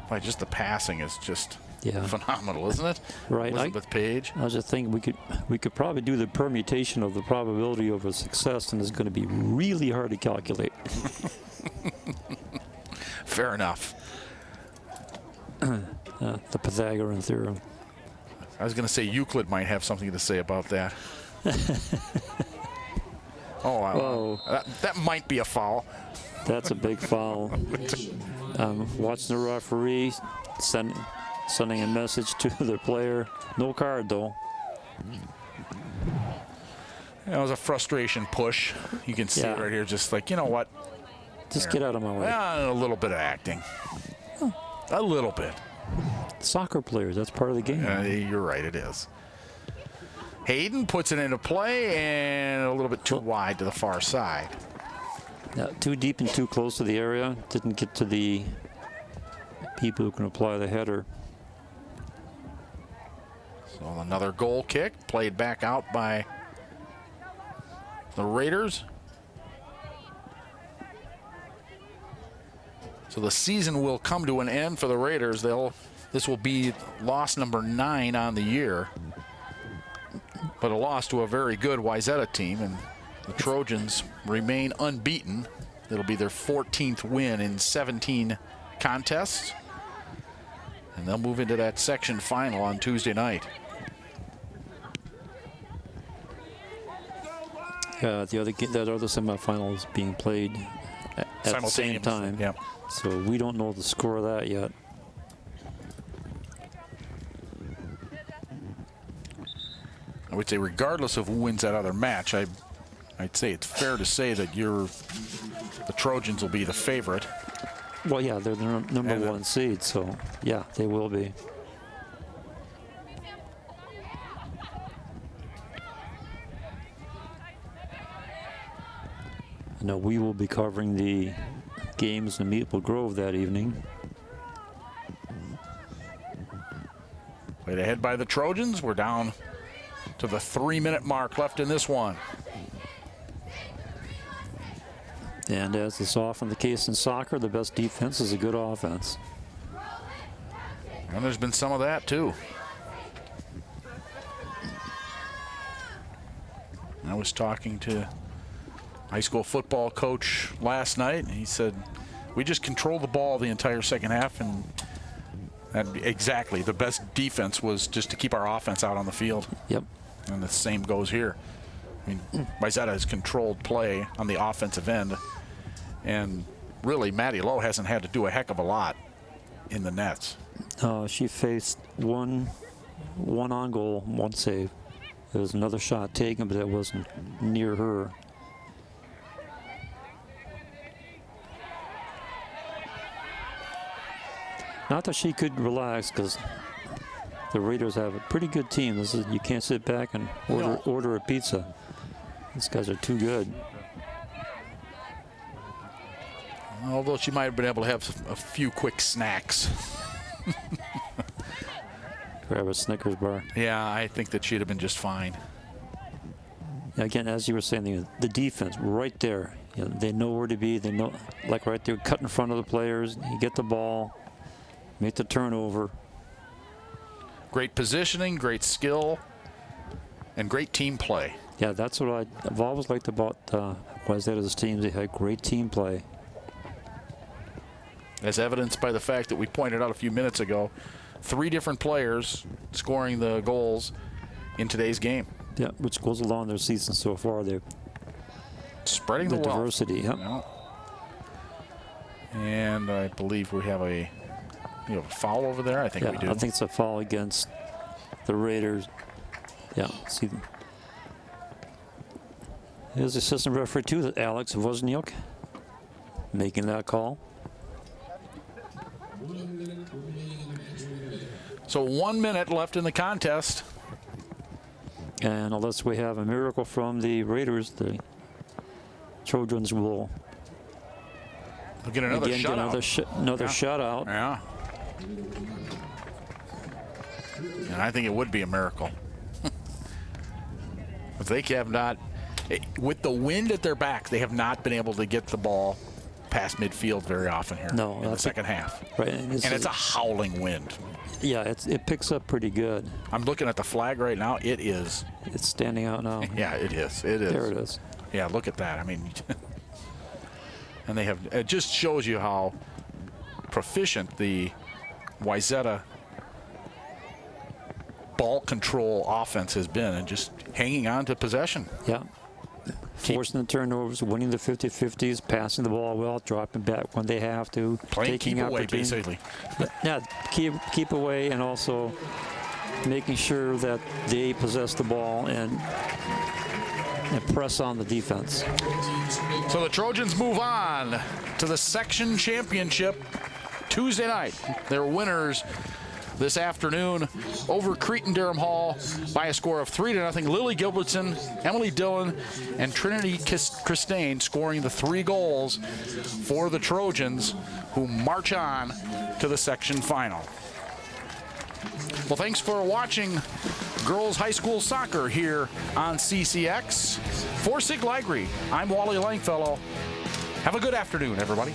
by just the passing is just phenomenal, isn't it? Right. Elizabeth Page. I was just thinking we could probably do the permutation of the probability of a success, and it's going to be really hard to calculate. Fair enough. The Pythagorean theorem. I was going to say Euclid might have something to say about that. Oh, wow. Whoa. That might be a foul. That's a big foul. Watching the referee sending a message to their player. No card, though. That was a frustration push. You can see it right here, just like, you know what? Just get out of my way. A little bit of acting. A little bit. Soccer players, that's part of the game. You're right, it is. Hayden puts it into play and a little bit too wide to the far side. Yeah, too deep and too close to the area. Didn't get to the people who can apply the header. So another goal kick played back out by the Raiders. So the season will come to an end for the Raiders. This will be loss number 9 on the year, but a loss to a very good Wayzata team, and the Trojans remain unbeaten. It'll be their 14th win in 17 contests, and they'll move into that section final on Tuesday night. That other semifinal is being played at the same time. Yep. So we don't know the score of that yet. I would say regardless of who wins that other match, I'd say it's fair to say that the Trojans will be the favorite. Well, yeah, they're the number 1 seed, so yeah, they will be. No, we will be covering the games in Maple Grove that evening. Played ahead by the Trojans. We're down to the 3-minute mark left in this one. And as is often the case in soccer, the best defense is a good offense. And there's been some of that too. I was talking to high school football coach last night, and he said, we just controlled the ball the entire second half, and exactly, the best defense was just to keep our offense out on the field. Yep. And the same goes here. I mean, Wayzata has controlled play on the offensive end, and really, Maddie Lowe hasn't had to do a heck of a lot in the nets. She faced one on goal, 1 save. There was another shot taken, but it wasn't near her. Not that she could relax, because the Raiders have a pretty good team. You can't sit back and order a pizza. These guys are too good. Although she might have been able to have a few quick snacks. Grab a Snickers bar. Yeah, I think that she'd have been just fine. Again, as you were saying, the defense right there. They know where to be. They know, like right there, cut in front of the players. You get the ball, make the turnover. Great positioning, great skill, and great team play. Yeah, that's what I've always liked about Wayzata's teams. They had great team play. As evidenced by the fact that we pointed out a few minutes ago, 3 different players scoring the goals in today's game. Yeah, which goes along their season so far. They're spreading the diversity. Yep. And I believe we have a foul over there. I think we do. I think it's a foul against the Raiders. Yeah, see. Here's the assistant referee too, Alex Wozniak, making that call. So 1 minute left in the contest. And unless we have a miracle from the Raiders, the Trojans will get another shutout. Another shutout. Yeah. And I think it would be a miracle. If they have not, with the wind at their back, they have not been able to get the ball past midfield very often here in the second half. Right, and it's a howling wind. Yeah, it picks up pretty good. I'm looking at the flag right now. It is. It's standing out now. Yeah, it is. It is. There it is. Yeah, look at that. I mean, and they have. It just shows you how proficient the Wayzata ball control offense has been, and just hanging on to possession. Yeah, forcing the turnovers, winning the 50-50s, passing the ball well, dropping back when they have to, Playing taking keep away, opportunities. basically. Yeah, keep away, and also making sure that they possess the ball and press on the defense. So the Trojans move on to the section championship Tuesday night. They're winners this afternoon over Cretin-Derham Hall by a score of 3-0. Lily Gilbertson, Emily Dillon, and Trinity Christine scoring the 3 goals for the Trojans, who march on to the section final. Well, thanks for watching girls high school soccer here on CCX. For Sig Ligry, I'm Wally Langfellow. Have a good afternoon, everybody.